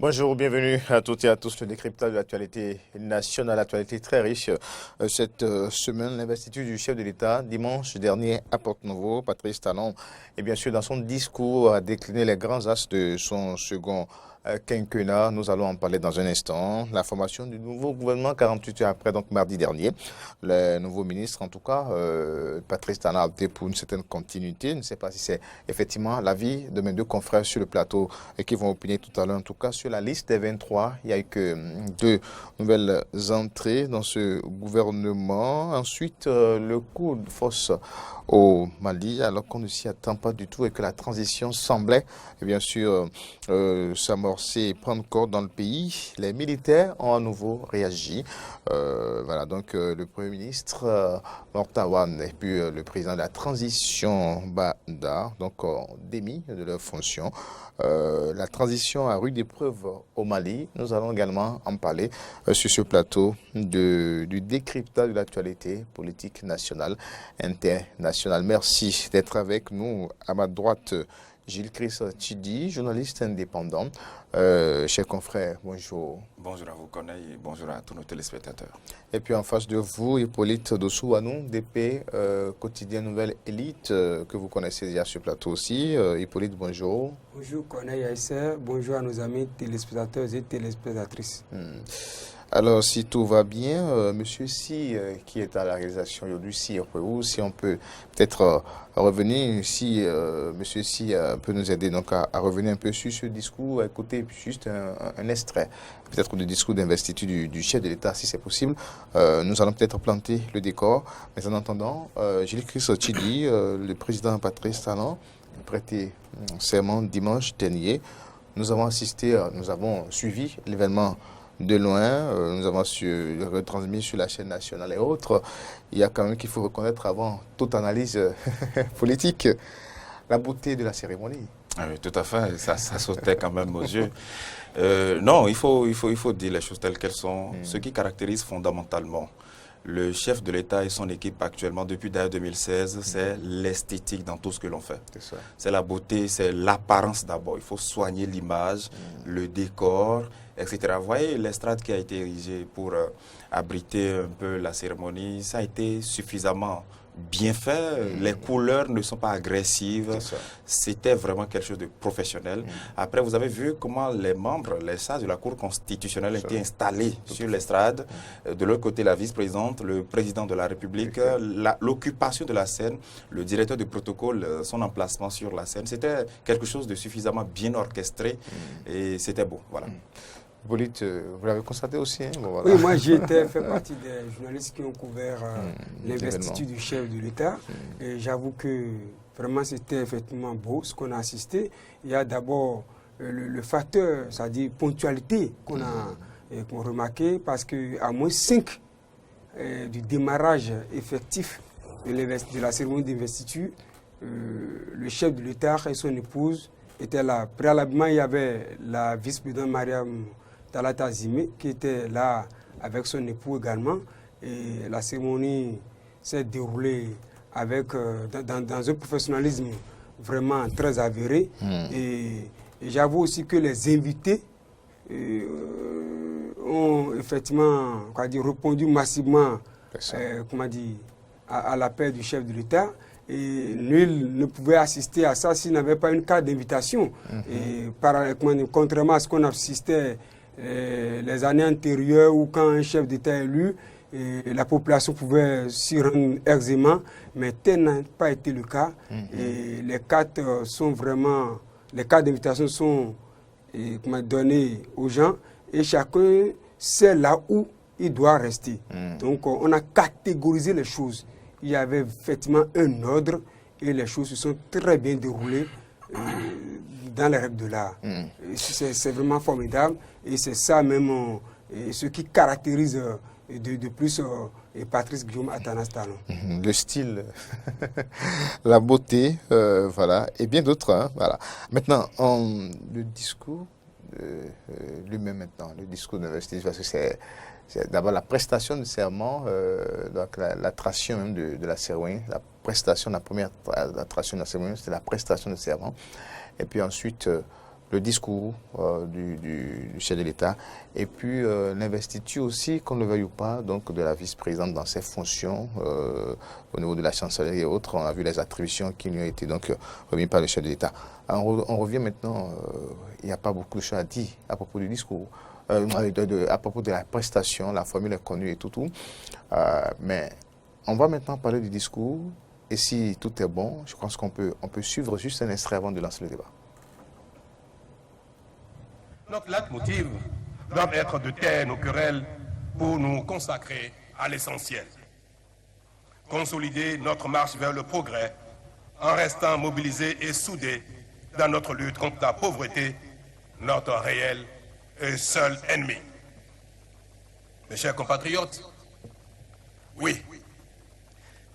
Bonjour, bienvenue à toutes et à tous. Le décryptage de l'actualité nationale, l'actualité très riche. Cette semaine, l'investiture du chef de l'État, dimanche dernier, à Porte-Nouveau, Patrice Talon, et bien sûr dans son discours, a décliné les grands axes de son second quinquennat. Nous allons en parler dans un instant. La formation du nouveau gouvernement 48 heures après, donc mardi dernier. Le nouveau ministre, en tout cas, Patrice Talon, a opté pour une certaine continuité. Je ne sais pas si c'est effectivement l'avis de mes deux confrères sur le plateau et qui vont opiner tout à l'heure, en tout cas sur la liste des 23, il n'y a eu que deux nouvelles entrées dans ce gouvernement. Ensuite, le coup de force au Mali, alors qu'on ne s'y attend pas du tout et que la transition semblait, bien sûr, s'amorcer et prendre corps dans le pays. Les militaires ont à nouveau réagi. Voilà, donc le Premier ministre, Mortawan, et puis le président de la transition, Bada, donc démis de leurs fonctions. La transition à rude épreuve au Mali. Nous allons également en parler sur ce plateau du décryptage de l'actualité politique nationale, internationale. Merci d'être avec nous. À ma droite, Gilles Chris Chidi, journaliste indépendant. Chers confrères, bonjour. Bonjour à vous, Corneille, et bonjour à tous nos téléspectateurs. Et puis en face de vous, Hippolyte Dossouanou, DP, quotidien Nouvelle Élite, que vous connaissez déjà sur le plateau aussi. Hippolyte, bonjour. Bonjour Corneille Aïssa, bonjour à nos amis téléspectateurs et téléspectatrices. Alors, si tout va bien, Monsieur Si, qui est à la réalisation aujourd'hui, si on peut peut-être revenir, si Monsieur Si peut nous aider donc à revenir un peu sur ce discours, à écouter juste un extrait, peut-être du discours d'investiture du chef de l'État, si c'est possible. Nous allons peut-être planter le décor, mais en attendant, Gilles Chris Chidi, le président Patrice Talon, prêté serment dimanche dernier. Nous avons suivi l'événement de loin, nous avons retransmis sur la chaîne nationale et autres. Il y a quand même qu'il faut reconnaître avant toute analyse politique la beauté de la cérémonie. Ah oui, tout à fait, ça sautait quand même aux yeux. Non, il faut dire les choses telles qu'elles sont. Ce qui caractérise fondamentalement le chef de l'État et son équipe actuellement, depuis d'ailleurs 2016, c'est l'esthétique dans tout ce que l'on fait. C'est la beauté, c'est l'apparence d'abord. Il faut soigner l'image, le décor, etc. Vous voyez l'estrade qui a été érigée pour abriter un peu la cérémonie, ça a été suffisamment bien fait, les couleurs ne sont pas agressives, c'était vraiment quelque chose de professionnel. Après, vous avez vu comment les membres, les sages de la Cour constitutionnelle étaient installés sur l'estrade. De l'autre côté, la vice-présidente, le président de la République, l'occupation de la scène, le directeur du protocole, son emplacement sur la scène, c'était quelque chose de suffisamment bien orchestré et c'était beau. Voilà. Hippolyte, vous l'avez constaté aussi, hein? Bon, voilà. Oui, moi j'ai fait partie des journalistes qui ont couvert l'investiture du chef de l'État. Et j'avoue que vraiment c'était effectivement beau ce qu'on a assisté. Il y a d'abord le facteur, c'est-à-dire ponctualité qu'on a remarqué, parce qu'à moins 5 du démarrage effectif de la cérémonie d'investiture, le chef de l'État et son épouse étaient là. Préalablement, il y avait la vice-présidente Mariam Talata Zimé qui était là avec son époux également. Et la cérémonie s'est déroulée avec, dans un professionnalisme vraiment très avéré. Et j'avoue aussi que les invités ont effectivement répondu massivement à l'appel du chef de l'État. Et nul ne pouvait assister à ça s'il n'avait pas une carte d'invitation. Et contrairement à ce qu'on assistait les années antérieures où quand un chef d'État est élu, la population pouvait s'y rendre aisément, mais tel n'a pas été le cas. Et les cartes d'invitation sont données aux gens et chacun sait là où il doit rester. Donc on a catégorisé les choses. Il y avait effectivement un ordre et les choses se sont très bien déroulées dans les règles de l'art. C'est vraiment formidable et c'est ça même ce qui caractérise de plus Patrice Guillaume Atanas Talon. Le style, la beauté, voilà, et bien d'autres. Hein, voilà. Maintenant, le discours lui-même maintenant, le discours d'investissement, parce que c'est d'abord la prestation de serment, donc l'attraction même de la cérémonie, la prestation, la première attraction de la cérémonie, c'était la prestation de serment. Et puis ensuite, le discours du chef de l'État et puis l'investiture aussi, qu'on le veuille ou pas, donc de la vice-présidente dans ses fonctions au niveau de la chancellerie et autres. On a vu les attributions qui lui ont été donc remises par le chef de l'État. On revient maintenant, il n'y a pas beaucoup de choses à dire à propos du discours. À propos de la prestation, la formule est connue et tout. Mais on va maintenant parler du discours. Et si tout est bon, je pense qu'on peut suivre juste un extrait avant de lancer le débat. Notre leitmotiv doit être de taire nos querelles pour nous consacrer à l'essentiel. Consolider notre marche vers le progrès en restant mobilisés et soudés dans notre lutte contre la pauvreté, notre réel et seul ennemi. Mes chers compatriotes, oui,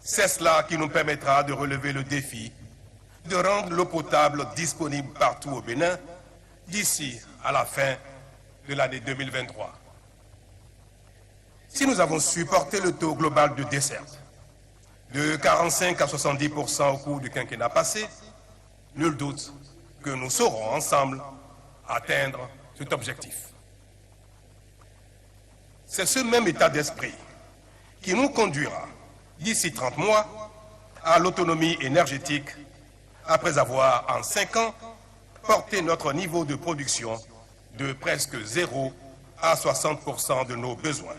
c'est cela qui nous permettra de relever le défi de rendre l'eau potable disponible partout au Bénin d'ici à la fin de l'année 2023. Si nous avons su porter le taux global de desserte de 45 à 70% au cours du quinquennat passé, nul doute que nous saurons ensemble atteindre cet objectif. C'est ce même état d'esprit qui nous conduira d'ici 30 mois à l'autonomie énergétique après avoir en 5 ans porté notre niveau de production de presque 0 à 60% de nos besoins,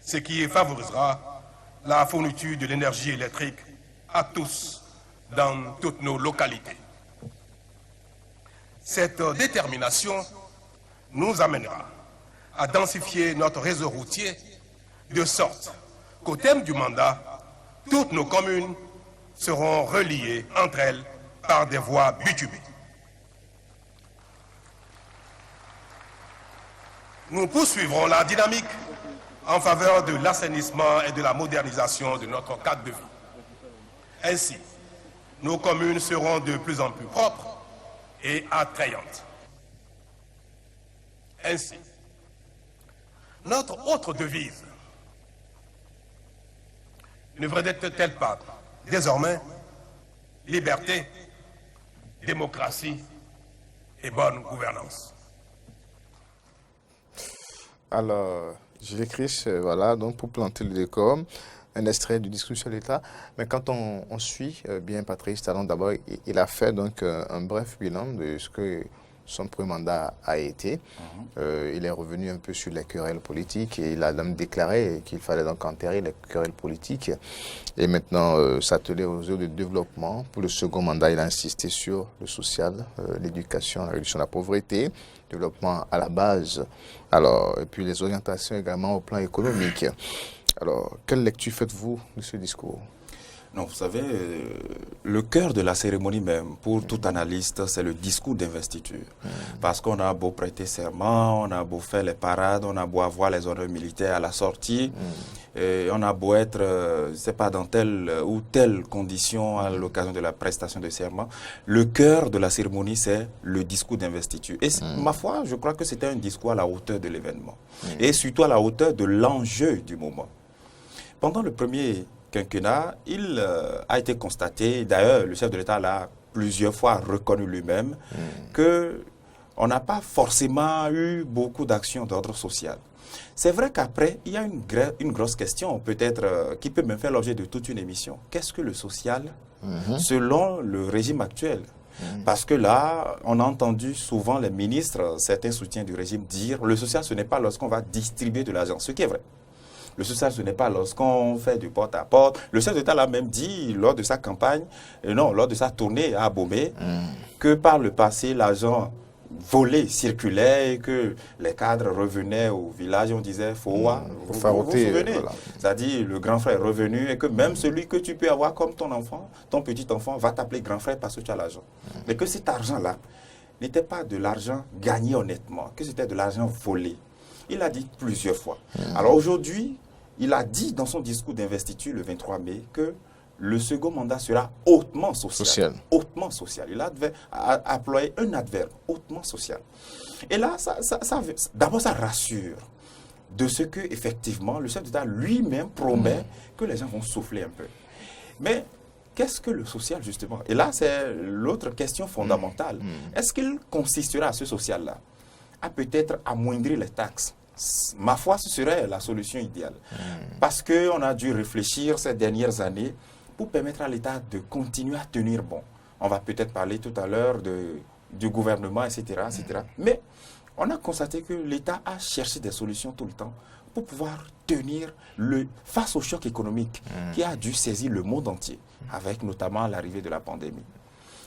ce qui favorisera la fourniture de l'énergie électrique à tous dans toutes nos localités. Cette détermination nous amènera à densifier notre réseau routier de sorte qu'au terme du mandat, toutes nos communes seront reliées entre elles par des voies bitumées. Nous poursuivrons la dynamique en faveur de l'assainissement et de la modernisation de notre cadre de vie. Ainsi, nos communes seront de plus en plus propres et attrayantes. Ainsi, notre autre devise ne devrait-elle pas désormais liberté, démocratie et bonne gouvernance? Alors, je l'écris, voilà, donc pour planter le décor, un extrait du discours sur l'État. Mais quand on suit bien Patrice Talon, d'abord, il a fait donc un bref bilan de ce que son premier mandat a été. Il est revenu un peu sur les querelles politiques et il a même déclaré qu'il fallait donc enterrer les querelles politiques et maintenant s'atteler aux œuvres de développement. Pour le second mandat, il a insisté sur le social, l'éducation, la réduction de la pauvreté, développement à la base, alors, et puis les orientations également au plan économique. Alors, quelle lecture faites-vous de ce discours ? Non, vous savez, le cœur de la cérémonie même, pour tout analyste, c'est le discours d'investiture. Parce qu'on a beau prêter serment, on a beau faire les parades, on a beau avoir les honneurs militaires à la sortie, et on a beau être, je ne sais pas, dans telle ou telle condition à l'occasion de la prestation de serment. Le cœur de la cérémonie, c'est le discours d'investiture. Et ma foi, je crois que c'était un discours à la hauteur de l'événement. Et surtout à la hauteur de l'enjeu du moment. Pendant le premier quinquennat, il a été constaté, d'ailleurs le chef de l'État l'a plusieurs fois reconnu lui-même, qu'on n'a pas forcément eu beaucoup d'actions d'ordre social. C'est vrai qu'après, il y a une grosse question, peut-être, qui peut même faire l'objet de toute une émission. Qu'est-ce que le social selon le régime actuel? Parce que là, on a entendu souvent les ministres, certains soutiens du régime dire le social, ce n'est pas lorsqu'on va distribuer de l'argent, ce qui est vrai. Le social, ce n'est pas lorsqu'on fait du porte-à-porte. Le chef d'État l'a même dit lors de sa campagne, lors de sa tournée à Abomey, que par le passé, l'argent volé circulait et que les cadres revenaient au village et on disait « faut vous souvenez voilà. ». C'est-à-dire le grand frère est revenu et que même celui que tu peux avoir comme ton enfant, ton petit enfant, va t'appeler grand frère parce que tu as l'argent. Mais que cet argent-là n'était pas de l'argent gagné honnêtement, que c'était de l'argent volé. Il l'a dit plusieurs fois. Alors aujourd'hui, il a dit dans son discours d'investiture le 23 mai que le second mandat sera hautement social. Hautement social. Il a employé un adverbe, hautement social. Et là, d'abord, ça rassure de ce que, effectivement, le chef d'État lui-même promet que les gens vont souffler un peu. Mais qu'est-ce que le social, justement? Et là, c'est l'autre question fondamentale. Est-ce qu'il consistera, ce social-là, à peut-être amoindrir les taxes? Ma foi, ce serait la solution idéale. Parce qu'on a dû réfléchir ces dernières années pour permettre à l'État de continuer à tenir bon. On va peut-être parler tout à l'heure du gouvernement, etc., etc. Mais on a constaté que l'État a cherché des solutions tout le temps pour pouvoir tenir face au choc économique qui a dû saisir le monde entier, avec notamment l'arrivée de la pandémie.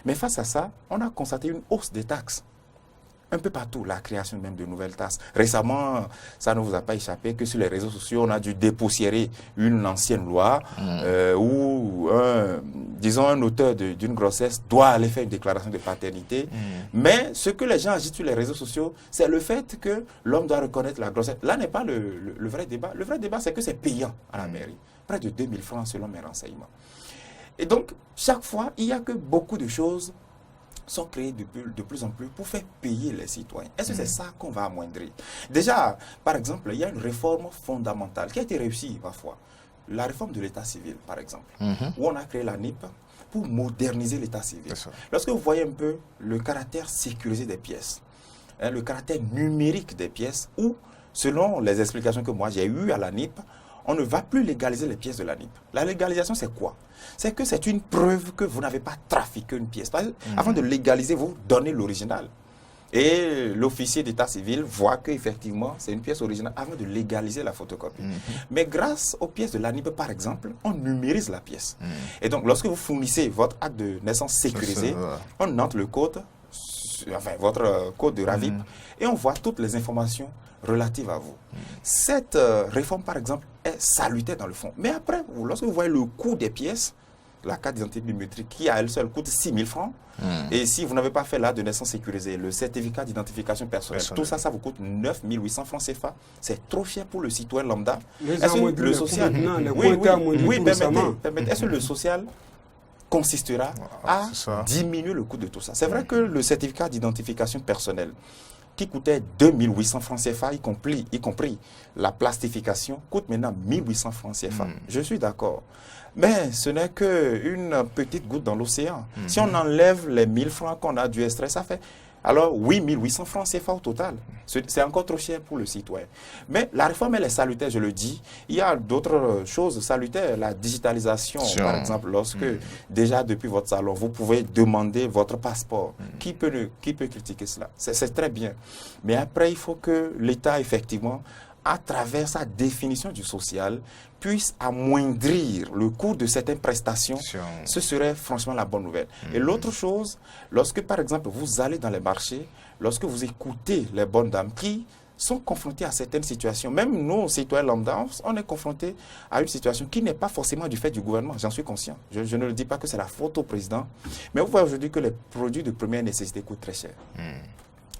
Mais face à ça, on a constaté une hausse des taxes. Un peu partout, la création même de nouvelles taxes. Récemment, ça ne vous a pas échappé que sur les réseaux sociaux, on a dû dépoussiérer une ancienne loi où, disons, un auteur d'une grossesse doit aller faire une déclaration de paternité. Mais ce que les gens agitent sur les réseaux sociaux, c'est le fait que l'homme doit reconnaître la grossesse. Là n'est pas le vrai débat. Le vrai débat, c'est que c'est payant à la mairie. Près de 2000 francs selon mes renseignements. Et donc, chaque fois, il n'y a que beaucoup de choses sont créés de plus en plus pour faire payer les citoyens. Est-ce que c'est ça qu'on va amoindrir? Déjà, par exemple, il y a une réforme fondamentale qui a été réussie parfois. La réforme de l'état civil, par exemple, où on a créé la NIP pour moderniser l'état civil. Lorsque vous voyez un peu le caractère sécurisé des pièces, le caractère numérique des pièces, où, selon les explications que moi j'ai eues à la NIP, on ne va plus légaliser les pièces de la NIP. La légalisation, c'est quoi? C'est que c'est une preuve que vous n'avez pas trafiqué une pièce. Avant de légaliser, vous donnez l'original. Et l'officier d'état civil voit qu'effectivement, c'est une pièce originale avant de légaliser la photocopie. Mais grâce aux pièces de l'ANIP, par exemple, on numérise la pièce. Et donc, lorsque vous fournissez votre acte de naissance sécurisé, on entre le code, enfin, votre code de RAVIP, et on voit toutes les informations relatives à vous. Cette réforme, par exemple, est salutaire dans le fond. Mais après, lorsque vous voyez le coût des pièces, la carte d'identité biométrique qui à elle seule coûte 6 000 francs, et si vous n'avez pas fait l'acte de naissance sécurisé, le certificat d'identification personnelle, tout ça, ça vous coûte 9 800 francs CFA. C'est trop cher pour le citoyen lambda. Est-ce que le social... permettez, est-ce que le social consistera à diminuer le coût de tout ça? C'est vrai que le certificat d'identification personnelle, qui coûtait 2800 francs CFA, y compris la plastification, coûte maintenant 1800 francs CFA. Je suis d'accord. Mais ce n'est qu'une petite goutte dans l'océan. Si on enlève les 1000 francs qu'on a dû extraire, ça fait alors 8800 francs CFA au total. C'est encore trop cher pour le citoyen. Mais la réforme, elle est salutaire, je le dis. Il y a d'autres choses salutaires. La digitalisation, par exemple, lorsque déjà depuis votre salon, vous pouvez demander votre passeport. Qui peut critiquer cela? C'est très bien. Mais après, il faut que l'État, effectivement, à travers sa définition du social, puisse amoindrir le coût de certaines prestations. Ce serait franchement la bonne nouvelle. Et l'autre chose, lorsque par exemple vous allez dans les marchés, lorsque vous écoutez les bonnes dames qui sont confrontées à certaines situations, même nous, citoyens lambda, on est confrontés à une situation qui n'est pas forcément du fait du gouvernement, j'en suis conscient. Je ne le dis pas que c'est la faute au président, mais vous voyez aujourd'hui que les produits de première nécessité coûtent très cher.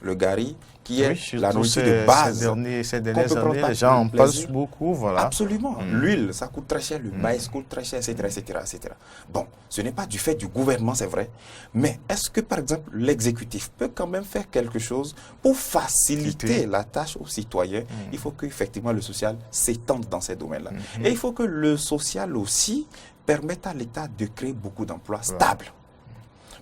Le gari, qui est la nourriture de base. Ces dernières années, les gens en parlent beaucoup. Voilà. Absolument. L'huile, ça coûte très cher, le maïs coûte très cher, etc., etc., etc. Bon, ce n'est pas du fait du gouvernement, c'est vrai. Mais est-ce que, par exemple, l'exécutif peut quand même faire quelque chose pour faciliter la tâche aux citoyens? Il faut qu'effectivement le social s'étende dans ces domaines-là. Et il faut que le social aussi permette à l'État de créer beaucoup d'emplois stables.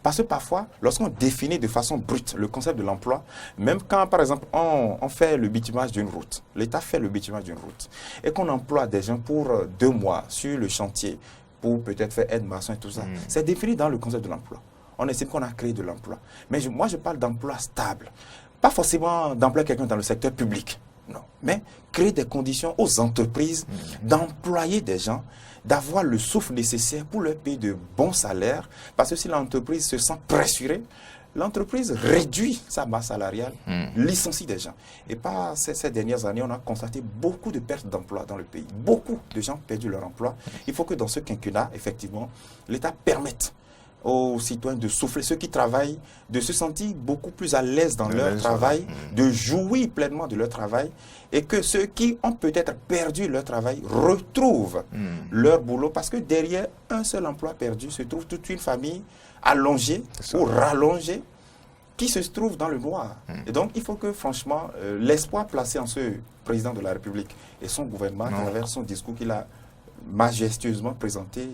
Parce que parfois, lorsqu'on définit de façon brute le concept de l'emploi, même quand, par exemple, on fait le bitumage d'une route, l'État fait le bitumage d'une route, et qu'on emploie des gens pour 2 mois sur le chantier, pour peut-être faire aide-maçon et tout ça, c'est défini dans le concept de l'emploi. On estime qu'on a créé de l'emploi. Mais moi, je parle d'emploi stable. Pas forcément d'employer quelqu'un dans le secteur public, non. Mais créer des conditions aux entreprises d'employer des gens, d'avoir le souffle nécessaire pour leur payer de bons salaires. Parce que si l'entreprise se sent pressurée, l'entreprise réduit sa masse salariale, licencie des gens. Et par ces dernières années, on a constaté beaucoup de pertes d'emplois dans le pays. Beaucoup de gens ont perdu leur emploi. Il faut que dans ce quinquennat, effectivement, l'État permette aux citoyens de souffler, ceux qui travaillent, de se sentir beaucoup plus à l'aise dans leur travail, de jouir pleinement de leur travail, et que ceux qui ont peut-être perdu leur travail retrouvent leur boulot, parce que derrière un seul emploi perdu se trouve toute une famille allongée ou rallongée qui se trouve dans le noir. Et donc, il faut que, franchement, l'espoir placé en ce président de la République et son gouvernement, à travers son discours qu'il a majestueusement présenté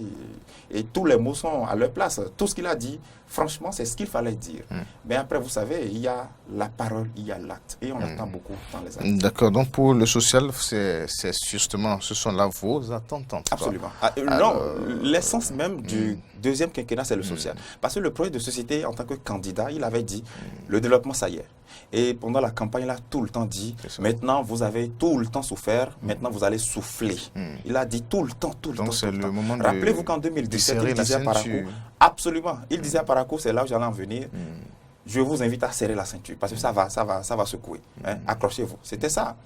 et tous les mots sont à leur place. Tout ce qu'il a dit, franchement, c'est ce qu'il fallait dire. Mais après, vous savez, il y a la parole, il y a l'acte. Et on attend beaucoup dans les années. D'accord. Donc, pour le social, c'est justement, ce sont là vos attentes. Absolument. Non, l'essence même du deuxième quinquennat, c'est le social. Parce que le projet de société, en tant que candidat, il avait dit, le développement, ça y est. Et pendant la campagne, il a tout le temps dit, maintenant, vous avez tout le temps souffert, maintenant, vous allez souffler. Il a dit tout le temps, tout le temps. Donc, c'est le moment de... Rappelez-vous qu'en 2017, il disait à Parakou, absolument, il disait à Parakou, c'est là où j'allais en venir, je vous invite à serrer la ceinture, parce que ça va secouer. Hein, accrochez-vous. C'était ça.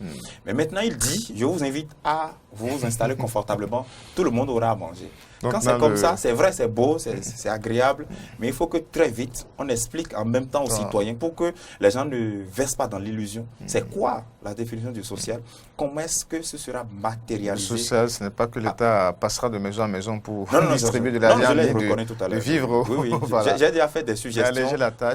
Mais maintenant, il dit, je vous invite à vous installer confortablement, tout le monde aura à manger. Donc, quand c'est comme ça, c'est vrai, c'est beau, c'est agréable, mais il faut que très vite, on explique en même temps aux citoyens pour que les gens ne versent pas dans l'illusion. C'est quoi la définition du social? Comment est-ce que ce sera matérialisé? Le social, ce n'est pas que l'État passera de maison à maison pour distribuer de l'argent, de vivre. Oui, voilà. J'ai déjà fait des suggestions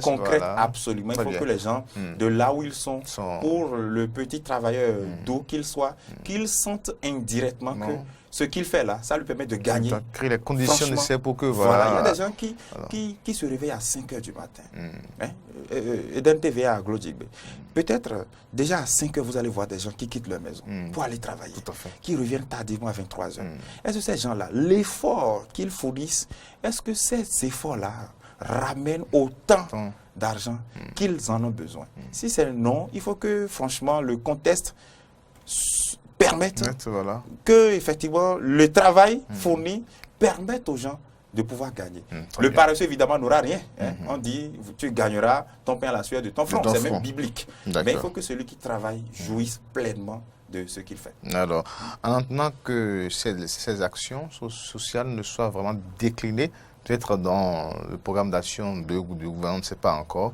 concrètes, voilà. absolument. Il faut que les gens, de là où ils sont, pour le petit travailleur, d'où qu'il soit, qu'ils sentent indirectement que ce qu'il fait là, ça lui permet de gagner. Créer les conditions nécessaires pour que... Voilà. Il y a des gens qui se réveillent à 5 h du matin. Eden TVA à Glodjigbe. Peut-être déjà à 5 h, vous allez voir des gens qui quittent leur maison pour aller travailler, qui reviennent tardivement à 23 h. Est-ce que ces gens-là, l'effort qu'ils fournissent, est-ce que ces efforts-là ramènent autant d'argent qu'ils en ont besoin? Si c'est non, il faut que franchement le contexte permettre que effectivement le travail fourni permette aux gens de pouvoir gagner. Le paresseux évidemment n'aura rien. On dit tu gagneras ton pain à la sueur de ton front. C'est même biblique. Mais il faut que celui qui travaille jouisse pleinement de ce qu'il fait. Alors, en attendant que ces actions sociales ne soient vraiment déclinées, peut-être dans le programme d'action du gouvernement, on ne sait pas encore.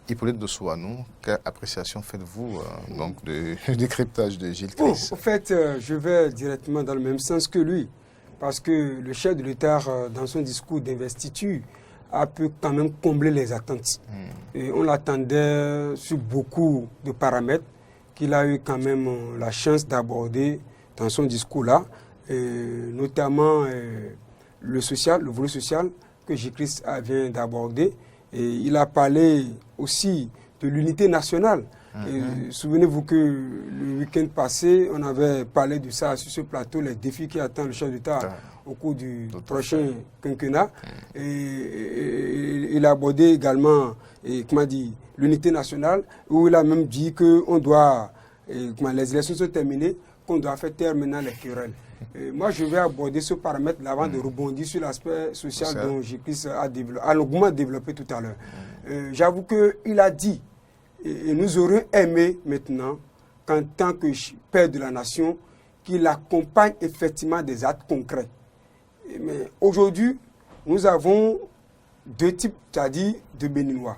Hippolyte Dossoanou, quelle appréciation faites-vous donc du décryptage de Gilles Christ? En fait, je vais directement dans le même sens que lui, parce que le chef de l'État, dans son discours d'investiture, a pu quand même combler les attentes. Et on l'attendait sur beaucoup de paramètres qu'il a eu quand même la chance d'aborder dans son discours-là, notamment le social, le volet social que Gilles Christ vient d'aborder. Et il a parlé aussi de l'unité nationale. Souvenez-vous que le week-end passé, on avait parlé de ça sur ce plateau, les défis qui attendent le chef d'État au cours du prochain quinquennat. Et il a abordé également l'unité nationale, où il a même dit qu'on doit, les élections sont terminées, qu'on doit faire taire maintenant les querelles. Moi, je vais aborder ce paramètre-là avant de rebondir sur l'aspect social dont Gilles a longuement développé tout à l'heure. J'avoue qu'il a dit, et nous aurions aimé maintenant, qu'en tant que père de la nation, qu'il accompagne effectivement des actes concrets. Mais aujourd'hui, nous avons deux types, c'est-à-dire de Béninois.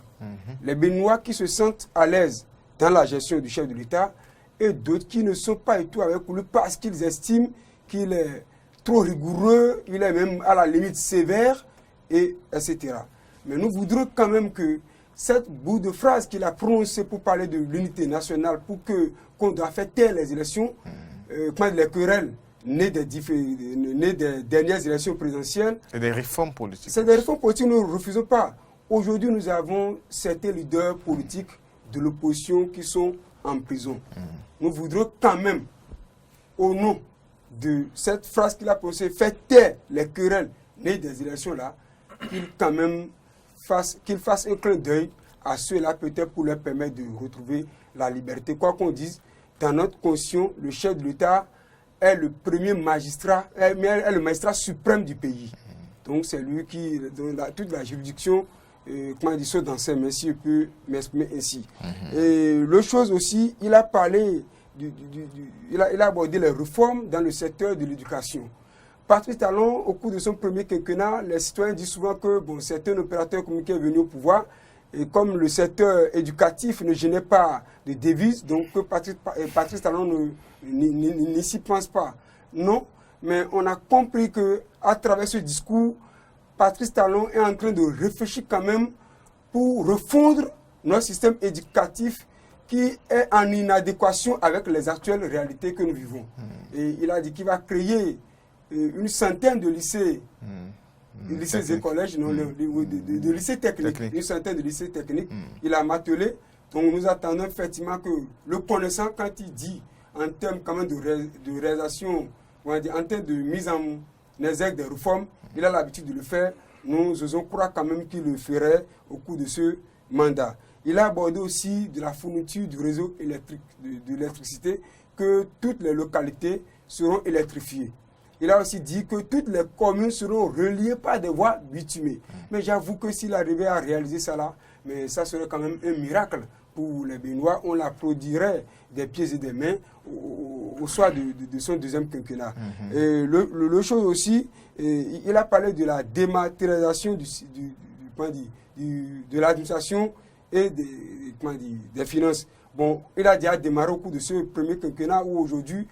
Les Béninois qui se sentent à l'aise dans la gestion du chef de l'État et d'autres qui ne sont pas du tout avec lui parce qu'ils estiment qu'il est trop rigoureux, il est même à la limite sévère, etc. Mais nous voudrons quand même que cette bout de phrase qu'il a prononcée pour parler de l'unité nationale, pour qu'on doit faire taire les élections, quand les querelles nées des dernières élections présidentielles. Et des réformes politiques. C'est des réformes politiques que nous ne refusons pas. Aujourd'hui, nous avons certains leaders politiques de l'opposition qui sont en prison. Nous voudrons quand même, au nom de cette phrase qu'il a prononcée, faire taire les querelles nées des élections-là, qu'il fasse un clin d'œil à ceux-là, peut-être pour leur permettre de retrouver la liberté. Quoi qu'on dise, dans notre conscience, le chef de l'État est le premier magistrat, est le magistrat suprême du pays. Donc c'est lui qui, dans toute la juridiction, sont dans ses mains, si je peux m'exprimer ainsi. Et l'autre chose aussi, il a parlé, il a abordé les réformes dans le secteur de l'éducation. Patrice Talon, au cours de son premier quinquennat, les citoyens disent souvent que certains opérateurs économiques sont venus au pouvoir, et comme le secteur éducatif ne gênait pas de devises, donc Patrice Talon n'y s'y pense pas. Non, mais on a compris qu'à travers ce discours, Patrice Talon est en train de réfléchir quand même pour refondre notre système éducatif qui est en inadéquation avec les actuelles réalités que nous vivons. Et il a dit qu'il va créer une centaine de lycées, lycées et collèges, de lycées techniques, une centaine de lycées techniques. Il a martelé. Donc nous attendons effectivement que le connaissant, quand il dit en termes quand même de réalisation, en termes de mise en exergue des réformes, il a l'habitude de le faire. Nous osons croire quand même qu'il le ferait au cours de ce mandat. Il a abordé aussi de la fourniture du réseau électrique, de l'électricité, que toutes les localités seront électrifiées. Il a aussi dit que toutes les communes seront reliées par des voies bitumées. Mais j'avoue que s'il arrivait à réaliser ça là, mais ça serait quand même un miracle pour les Béninois. On l'applaudirait des pieds et des mains au soir de son deuxième quinquennat. Et le chose aussi, il a parlé de la dématérialisation de l'administration et des finances. Bon, il a déjà démarré au cours de ce premier quinquennat où aujourd'hui,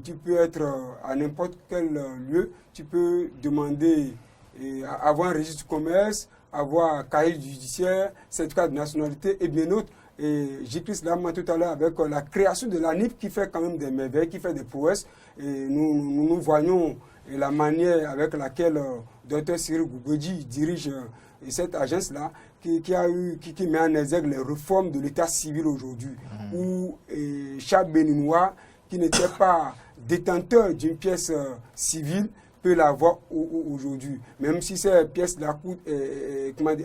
tu peux être à n'importe quel lieu, tu peux demander avoir un registre du commerce, avoir un cahier judiciaire, certificat de nationalité et bien d'autres. Et j'ai pris cela tout à l'heure avec la création de l'ANIP qui fait quand même des merveilles, qui fait des prouesses. Et nous voyons la manière avec laquelle Dr Cyril Goubedi dirige cette agence-là qui met en exergue les réformes de l'état civil aujourd'hui, où chaque Béninois qui n'était pas détenteur d'une pièce civile peut l'avoir aujourd'hui. Même si ces pièces-là coûtent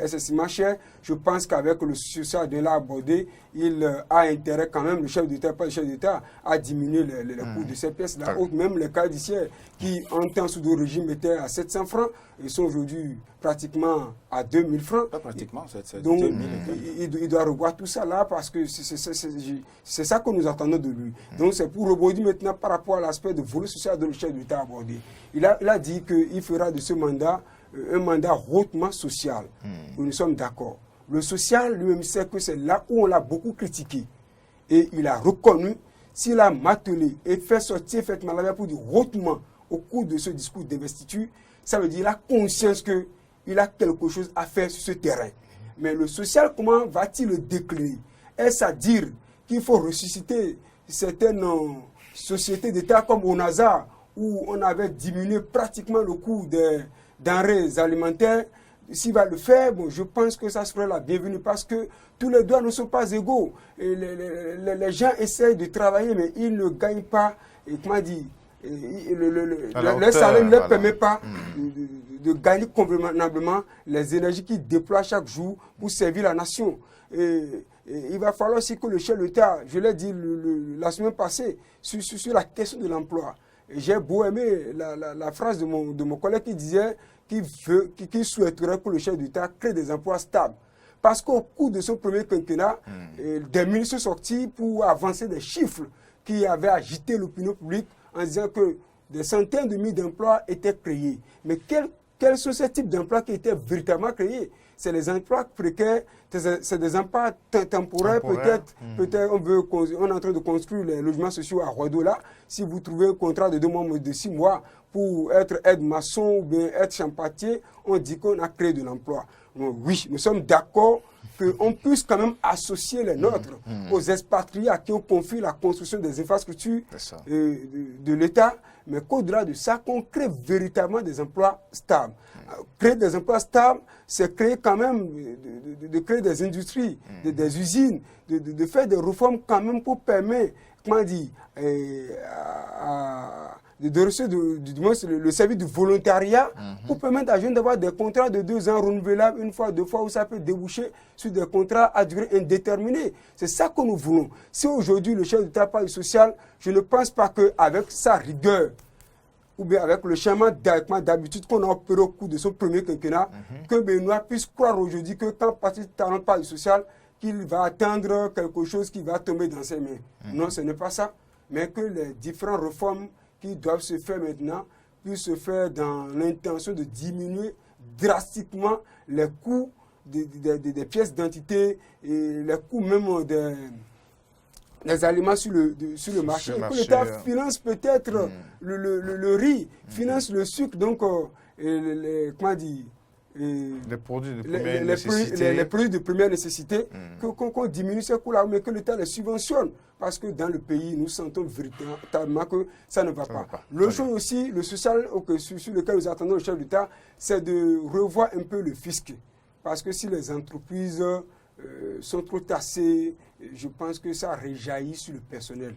excessivement cher, je pense qu'avec le social de l'a abordé, il a intérêt quand même, le chef d'État, pas le chef d'État, à diminuer les coûts de ces pièces-là. Même les cas judiciaires qui, en temps sous d'autres régimes, étaient à 700 francs, ils sont aujourd'hui pratiquement à 2000 francs. Pas pratiquement, c'est donc 2000. Il doit revoir tout ça là parce que c'est ça que nous attendons de lui. Donc c'est pour rebondir maintenant par rapport à l'aspect de volet social de le chef d'État abordé. Il a dit qu'il fera de ce mandat un mandat hautement social. Nous sommes d'accord. Le social, lui-même, sait que c'est là où on l'a beaucoup critiqué. Et il a reconnu, s'il a martelé et fait sortir effectivement la pour dire hautement au cours de ce discours d'investiture, ça veut dire qu'il a conscience qu'il a quelque chose à faire sur ce terrain. Mais le social, comment va-t-il le décliner? Est-ce à dire qu'il faut ressusciter certaines sociétés d'État comme au NASA, où on avait diminué pratiquement le coût des denrées alimentaires? S'il va le faire, bon, je pense que ça serait la bienvenue parce que tous les droits ne sont pas égaux. Et les gens essayent de travailler, mais ils ne gagnent pas, et comment dire, le salaire ne leur permet pas de gagner convenablement les énergies qu'ils déploient chaque jour pour servir la nation. Et il va falloir aussi que le chef de l'État, je l'ai dit la semaine passée, sur la question de l'emploi. J'ai beau aimer la phrase de mon collègue qui disait qu'il souhaiterait que le chef d'État crée des emplois stables. Parce qu'au cours de son premier quinquennat, des ministres sont sortis pour avancer des chiffres qui avaient agité l'opinion publique en disant que des centaines de milliers d'emplois étaient créés. Mais quels sont ces types d'emplois qui étaient véritablement créés? C'est les emplois précaires, c'est des emplois temporaires. Peut-être on est en train de construire les logements sociaux à Roidola. Si vous trouvez un contrat de 2 mois, de 6 mois pour être aide-maçon ou bien être champatier, on dit qu'on a créé de l'emploi. Oui, nous sommes d'accord qu'on puisse quand même associer les nôtres aux expatriés à qui on confie la construction des infrastructures de l'État, mais qu'au-delà de ça, qu'on crée véritablement des emplois stables. Créer des emplois stables, c'est créer quand même, de créer des industries, des usines, de faire des réformes quand même pour permettre, comment dire, de recevoir du moins le service du volontariat pour permettre à jeunes d'avoir des contrats de 2 ans renouvelables 1 fois, 2 fois, où ça peut déboucher sur des contrats à durée indéterminée. C'est ça que nous voulons. Si aujourd'hui le chef d'État parle du social, je ne pense pas qu'avec sa rigueur, ou bien avec le schéma d'habitude qu'on a opéré au cours de son premier quinquennat, que Benoît puisse croire aujourd'hui que quand Patrice Talon parle du social, qu'il va attendre quelque chose qui va tomber dans ses mains. Non, ce n'est pas ça. Mais que les différentes réformes qui doivent se faire maintenant puissent se faire dans l'intention de diminuer drastiquement les coûts des pièces d'identité et les coûts même des aliments sur le marché. Que l'État finance peut-être le riz, finance le sucre, donc comment dire, les produits de première nécessité, les produits de première nécessité, qu'on diminue ces coûts-là, mais que l'État les subventionne. Parce que dans le pays, nous sentons véritablement que ça ne va pas. L'autre chose aussi, le social sur lequel nous attendons le chef d'État, c'est de revoir un peu le fisc. Parce que si les entreprises sont trop taxées, je pense que ça rejaillit sur le personnel.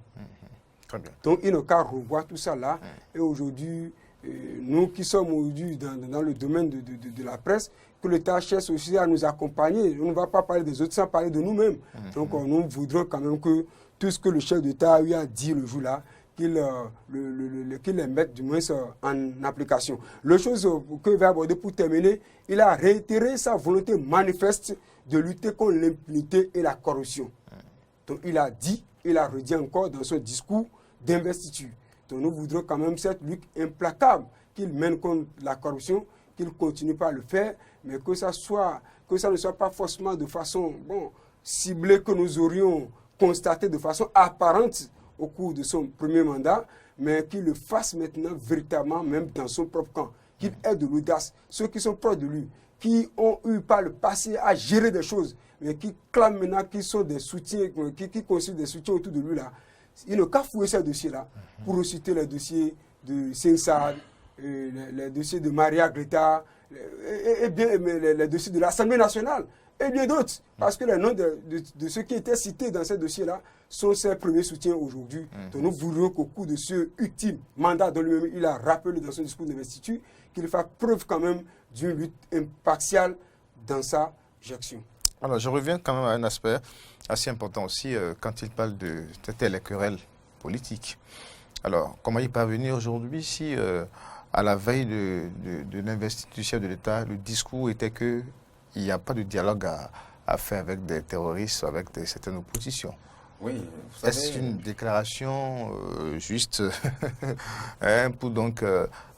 Très bien. Donc il n'a qu'à revoir tout ça là. Et aujourd'hui, nous qui sommes aujourd'hui dans le domaine de la presse, que l'État cherche aussi à nous accompagner. On ne va pas parler des autres sans parler de nous-mêmes. Donc nous voudrons quand même que tout ce que le chef d'État a eu à dire le jour-là, qu'il les mette du moins en application. La chose que je vais aborder pour terminer, il a réitéré sa volonté manifeste de lutter contre l'impunité et la corruption. Donc il a dit, il a redit encore dans son discours d'investiture. Donc nous voudrons quand même cette lutte implacable qu'il mène contre la corruption, qu'il continue pas à le faire, mais que ça ne soit pas forcément de façon ciblée que nous aurions constaté de façon apparente au cours de son premier mandat, mais qu'il le fasse maintenant véritablement même dans son propre camp, qu'il ait de l'audace. Ceux qui sont proches de lui, qui ont eu par le passé à gérer des choses, mais qui clament maintenant qu'ils sont des soutiens, qui constituent des soutiens autour de lui là, il n'a qu'à fouiller ces dossiers-là pour reciter les dossiers de Sinsad, les dossiers de Maria Greta, et bien les dossiers de l'Assemblée nationale, et bien d'autres. Parce que les noms de ceux qui étaient cités dans ces dossiers-là sont ses premiers soutiens aujourd'hui. Donc nous voudrions qu'au cours de ce ultime mandat dont lui-même il a rappelé dans son discours d'investiture, qu'il fasse preuve quand même d'une lutte impartiale dans sa gestion. Alors, je reviens quand même à un aspect assez important aussi quand il parle de telles querelles politiques. Alors, comment y parvenir aujourd'hui si, à la veille de l'investiture du chef de l'État, le discours était qu'il n'y a pas de dialogue à faire avec des terroristes, avec certaines oppositions? Oui, vous savez... Est-ce une déclaration juste pour donc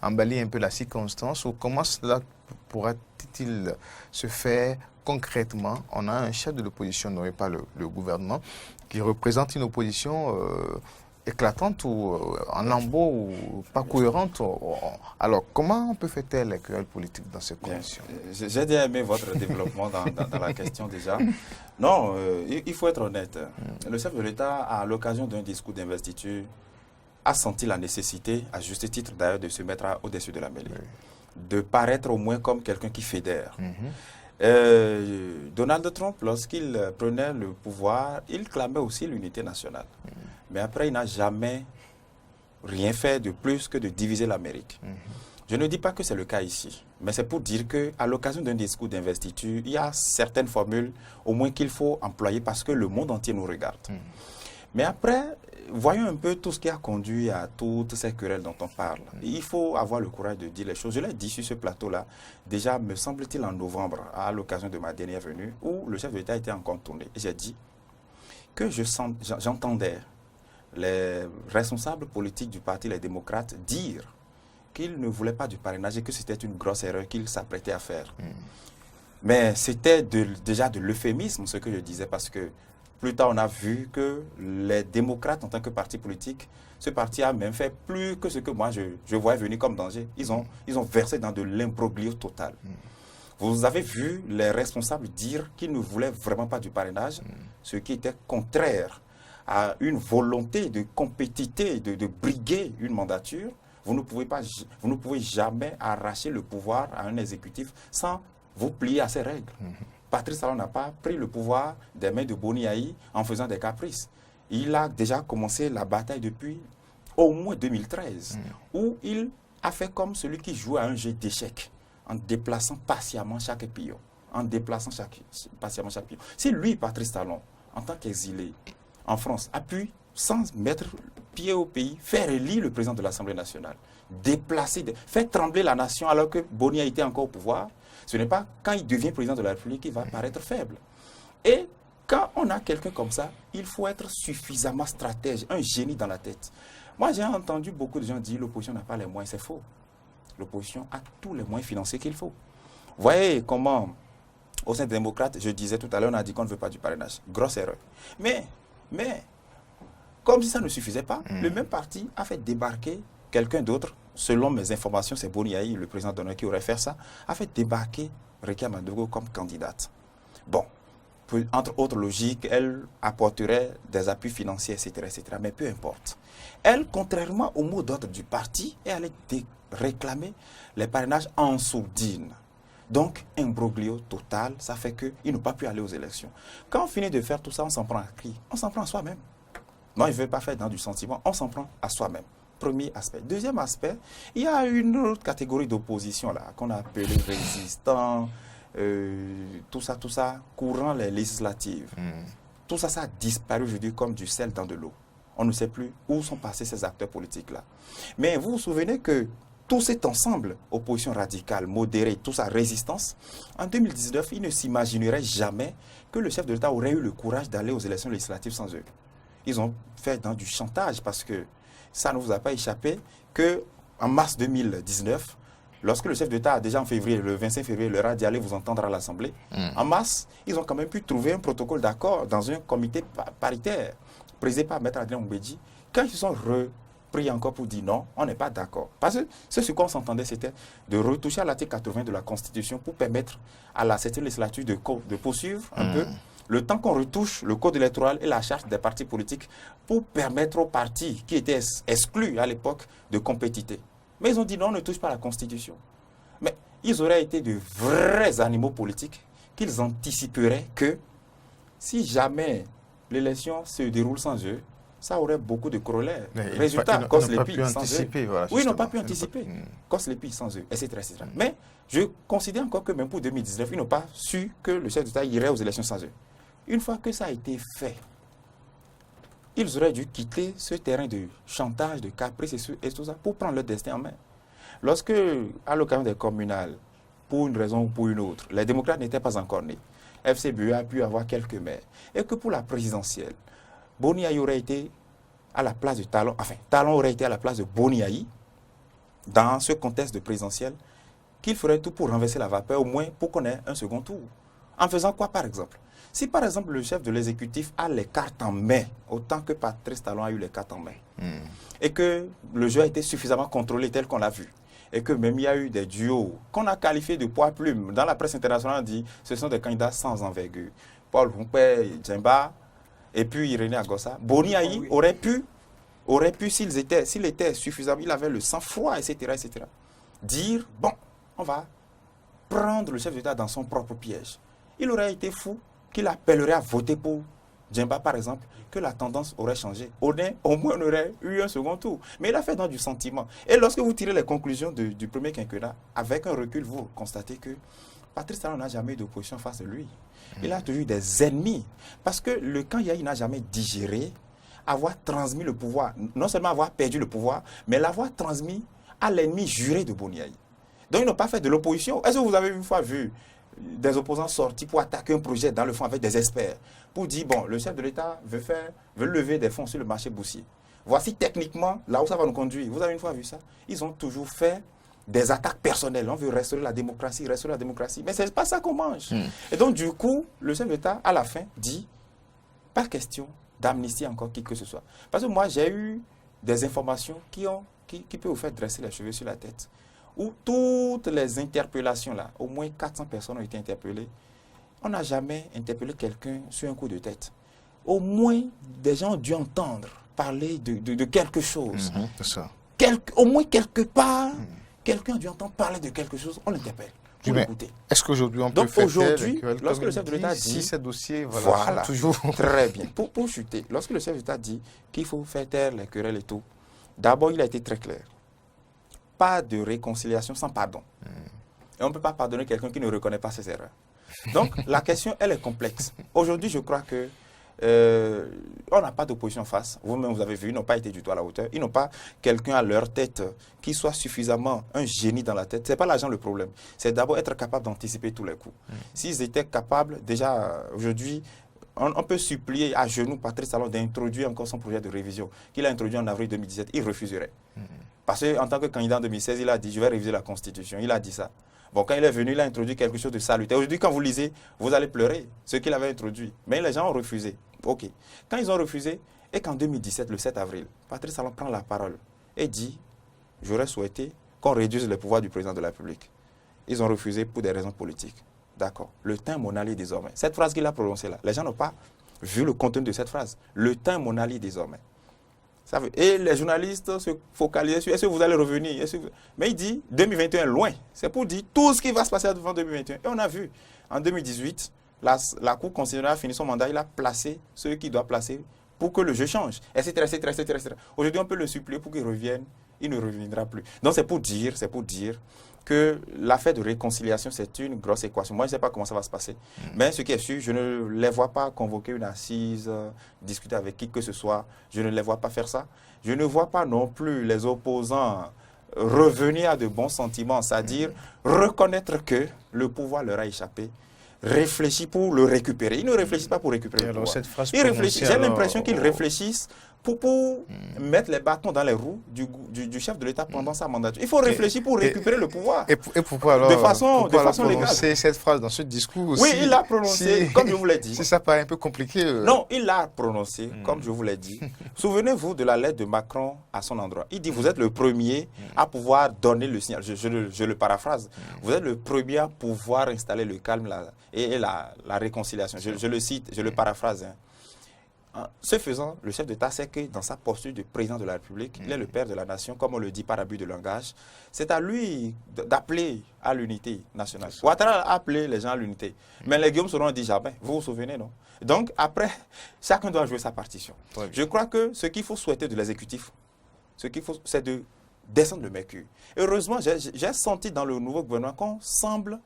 emballer un peu la circonstance, ou comment cela pourra-t-il se faire concrètement? On a un chef de l'opposition nommé par le gouvernement qui représente une opposition éclatante ou en lambeaux ou pas cohérente. Alors, comment on peut faire taire les querelles politiques dans ces conditions? J'ai bien aimé votre développement dans la question déjà. Non, il faut être honnête. Le chef de l'État, à l'occasion d'un discours d'investiture, a senti la nécessité, à juste titre d'ailleurs, de se mettre au-dessus de la mêlée. Oui. De paraître au moins comme quelqu'un qui fédère. Donald Trump, lorsqu'il prenait le pouvoir, il clamait aussi l'unité nationale. Mais après, il n'a jamais rien fait de plus que de diviser l'Amérique. Je ne dis pas que c'est le cas ici, mais c'est pour dire qu'à l'occasion d'un discours d'investiture, il y a certaines formules au moins qu'il faut employer parce que le monde entier nous regarde. Mais après, voyons un peu tout ce qui a conduit à toutes ces querelles dont on parle. Il faut avoir le courage de dire les choses. Je l'ai dit sur ce plateau-là, déjà, me semble-t-il, en novembre, à l'occasion de ma dernière venue, où le chef de l'État était encore tourné. Et j'ai dit que j'entendais les responsables politiques du Parti Les Démocrates dire qu'ils ne voulaient pas du parrainage et que c'était une grosse erreur qu'ils s'apprêtaient à faire. Mais c'était déjà de l'euphémisme ce que je disais, parce que plus tard on a vu que les démocrates en tant que parti politique, ce parti a même fait plus que ce que moi je voyais venir comme danger. Ils ont versé dans de l'imbroglio total. Vous avez vu les responsables dire qu'ils ne voulaient vraiment pas du parrainage, ce qui était contraire à une volonté de compétitivité, de briguer une mandature. Vous ne pouvez jamais arracher le pouvoir à un exécutif sans vous plier à ses règles. Patrice Talon n'a pas pris le pouvoir des mains de Boni Yayi en faisant des caprices. Il a déjà commencé la bataille depuis au moins 2013, où il a fait comme celui qui joue à un jeu d'échecs, en déplaçant patiemment chaque pion. Si lui, Patrice Talon, en tant qu'exilé en France, a pu, sans mettre pied au pays, faire élire le président de l'Assemblée nationale, faire trembler la nation alors que Boni a été encore au pouvoir, ce n'est pas quand il devient président de la République qu'il va paraître faible. Et quand on a quelqu'un comme ça, il faut être suffisamment stratège, un génie dans la tête. Moi, j'ai entendu beaucoup de gens dire l'opposition n'a pas les moyens, c'est faux. L'opposition a tous les moyens financiers qu'il faut. Vous voyez comment, au sein des démocrates, je disais tout à l'heure, on a dit qu'on ne veut pas du parrainage. Grosse erreur. Mais, comme si ça ne suffisait pas, le même parti a fait débarquer quelqu'un d'autre. Selon mes informations, c'est Boni Yayi, le président d'honneur qui aurait fait ça, a fait débarquer Rekia Madougou comme candidate. Bon, entre autres logiques, elle apporterait des appuis financiers, etc., etc. Mais peu importe. Elle, contrairement au mot d'ordre du parti, est allée réclamer les parrainages en sourdine. Donc, imbroglio total, ça fait qu'ils n'ont pas pu aller aux élections. Quand on finit de faire tout ça, on s'en prend à qui? On s'en prend à soi-même. Moi, je ne veux pas faire dans du sentiment, on s'en prend à soi-même. Premier aspect. Deuxième aspect, il y a une autre catégorie d'opposition là, qu'on a appelée résistants, tout ça, courant les législatives. Tout ça, ça a disparu, je dis, comme du sel dans de l'eau. On ne sait plus où sont passés ces acteurs politiques-là. Mais vous vous souvenez que tout cet ensemble, opposition radicale, modérée, tout ça, résistance, en 2019, ils ne s'imagineraient jamais que le chef de l'État aurait eu le courage d'aller aux élections législatives sans eux. Ils ont fait dans du chantage parce que ça ne vous a pas échappé qu'en mars 2019, lorsque le chef d'État a déjà en février, le 25 février, leur a dit allez vous entendre à l'Assemblée, en mars, ils ont quand même pu trouver un protocole d'accord dans un comité paritaire présidé par Maître Adrien Mbedji. Quand ils sont repris encore pour dire non, on n'est pas d'accord. Parce que ce sur quoi on s'entendait, c'était de retoucher à l'article 80 de la Constitution pour permettre à la 7e législature de poursuivre un peu le temps qu'on retouche le code électoral et la charte des partis politiques pour permettre aux partis qui étaient exclus à l'époque de compétiter. Mais ils ont dit non, on ne touche pas à la Constitution. Mais ils auraient été de vrais animaux politiques qu'ils anticiperaient que si jamais l'élection se déroule sans eux, ça aurait beaucoup de corollaires. Résultat, cause les pilles sans eux. Voilà, oui, ils n'ont pas pu anticiper. Cause les pilles sans eux, etc. etc. Mais je considère encore que même pour 2019, ils n'ont pas su que le chef d'État irait aux élections sans eux. Une fois que ça a été fait, ils auraient dû quitter ce terrain de chantage, de caprice et tout ça pour prendre leur destin en main. Lorsque, à l'occasion des communales, pour une raison ou pour une autre, les démocrates n'étaient pas encore nés, FCBE a pu avoir quelques maires, et que pour la présidentielle, Boni Aï aurait été à la place de Talon, enfin, Talon aurait été à la place de Boni Aï, dans ce contexte de présidentielle, qu'il ferait tout pour renverser la vapeur, au moins pour qu'on ait un second tour. En faisant quoi, par exemple? Si, par exemple, le chef de l'exécutif a les cartes en main, autant que Patrice Talon a eu les cartes en main, et que le jeu a été suffisamment contrôlé tel qu'on l'a vu, et que même il y a eu des duos qu'on a qualifiés de poids plume. Dans la presse internationale, on dit que ce sont des candidats sans envergure. Paul Humpé, Djemba, et puis Irénée Agossa. Boni Aï aurait pu, s'il était suffisant, il avait le sang-froid, etc., etc., dire, bon, on va prendre le chef d'État dans son propre piège. Il aurait été fou qu'il appellerait à voter pour Djemba, par exemple, que la tendance aurait changé. Au moins, on aurait eu un second tour. Mais il a fait dans du sentiment. Et lorsque vous tirez les conclusions du premier quinquennat, avec un recul, vous constatez que Patrice Talon n'a jamais eu d'opposition face à lui. Il a toujours eu des ennemis. Parce que le camp Yahi n'a jamais digéré avoir transmis le pouvoir. Non seulement avoir perdu le pouvoir, mais l'avoir transmis à l'ennemi juré de Boni Aï. Donc, ils n'ont pas fait de l'opposition. Est-ce que vous avez une fois vu des opposants sortis pour attaquer un projet dans le fond avec des experts, pour dire, bon, le chef de l'État veut lever des fonds sur le marché boursier. Voici techniquement là où ça va nous conduire. Vous avez une fois vu ça? Ils ont toujours fait des attaques personnelles. On veut restaurer la démocratie. Mais ce n'est pas ça qu'on mange. Et donc, du coup, le chef de l'État, à la fin, dit, pas question d'amnistier encore qui que ce soit. Parce que moi, j'ai eu des informations qui peuvent vous faire dresser les cheveux sur la tête. Où toutes les interpellations là, au moins 400 personnes ont été interpellées. On n'a jamais interpellé quelqu'un sur un coup de tête. Au moins, des gens ont dû entendre parler de quelque chose. C'est ça. Au moins quelque part, quelqu'un a dû entendre parler de quelque chose, on l'interpelle. Est-ce qu'aujourd'hui on peut faire aujourd'hui, lorsque le chef de l'État dit si ces dossiers voilà, toujours très bien, pour chuter, lorsque le chef de l'État dit qu'il faut faire taire les querelles et tout, d'abord il a été très clair. Pas de réconciliation sans pardon. Et on ne peut pas pardonner quelqu'un qui ne reconnaît pas ses erreurs. Donc, la question, elle est complexe. Aujourd'hui, je crois que on n'a pas d'opposition en face. Vous-même, vous avez vu, ils n'ont pas été du tout à la hauteur. Ils n'ont pas quelqu'un à leur tête qui soit suffisamment un génie dans la tête. Ce n'est pas l'argent le problème. C'est d'abord être capable d'anticiper tous les coups. S'ils étaient capables, déjà, aujourd'hui, on peut supplier à genoux Patrice Talon d'introduire encore son projet de révision qu'il a introduit en avril 2017. Il refuserait. Parce qu'en tant que candidat en 2016, il a dit « je vais réviser la Constitution ». Il a dit ça. Bon, quand il est venu, il a introduit quelque chose de salutaire. Aujourd'hui, quand vous lisez, vous allez pleurer ce qu'il avait introduit. Mais les gens ont refusé. OK. Quand ils ont refusé, et qu'en 2017, le 7 avril, Patrice Talon prend la parole et dit « j'aurais souhaité qu'on réduise les pouvoirs du président de la République ». Ils ont refusé pour des raisons politiques. D'accord. Le temps est mon allié désormais. Cette phrase qu'il a prononcée là, les gens n'ont pas vu le contenu de cette phrase. Le temps est mon allié désormais. Et les journalistes se focalisent sur est-ce que vous allez revenir, mais il dit 2021 est loin. C'est pour dire tout ce qui va se passer avant 2021. Et on a vu, en 2018, la Cour constitutionnelle a fini son mandat, il a placé ceux qu'il doit placer pour que le jeu change, etc. Aujourd'hui, on peut le supplier pour qu'il revienne, il ne reviendra plus. Donc c'est pour dire que l'affaire de réconciliation, c'est une grosse équation. Moi, je ne sais pas comment ça va se passer. Mais ce qui est sûr, je ne les vois pas convoquer une assise, discuter avec qui que ce soit. Je ne les vois pas faire ça. Je ne vois pas non plus les opposants revenir à de bons sentiments, c'est-à-dire reconnaître que le pouvoir leur a échappé, réfléchir pour le récupérer. Ils ne réfléchissent pas pour récupérer le pouvoir. J'ai l'impression qu'ils réfléchissent pour mettre les bâtons dans les roues du chef de l'État pendant sa mandature. Il faut réfléchir pour récupérer le pouvoir. Et pourquoi alors de façon légale. Cette phrase dans ce discours aussi, oui, il l'a prononcé, comme je vous l'ai dit. Si ça paraît un peu compliqué. Non, il l'a prononcé, comme je vous l'ai dit. Souvenez-vous de la lettre de Macron à son endroit. Il dit, vous êtes le premier à pouvoir donner le signal. Je le paraphrase. Vous êtes le premier à pouvoir installer le calme et la réconciliation. Je le cite, je le paraphrase. Ce faisant, le chef d'État sait que dans sa posture de président de la République, il est le père de la nation, comme on le dit par abus de langage. C'est à lui d'appeler à l'unité nationale. Ouattara a appelé les gens à l'unité. Mais les Guillaume Soro ont dit jamais. Vous vous souvenez, non? Donc après, chacun doit jouer sa partition. Je crois que ce qu'il faut souhaiter de l'exécutif, c'est de descendre le mercure. Heureusement, j'ai senti dans le nouveau gouvernement qu'on semble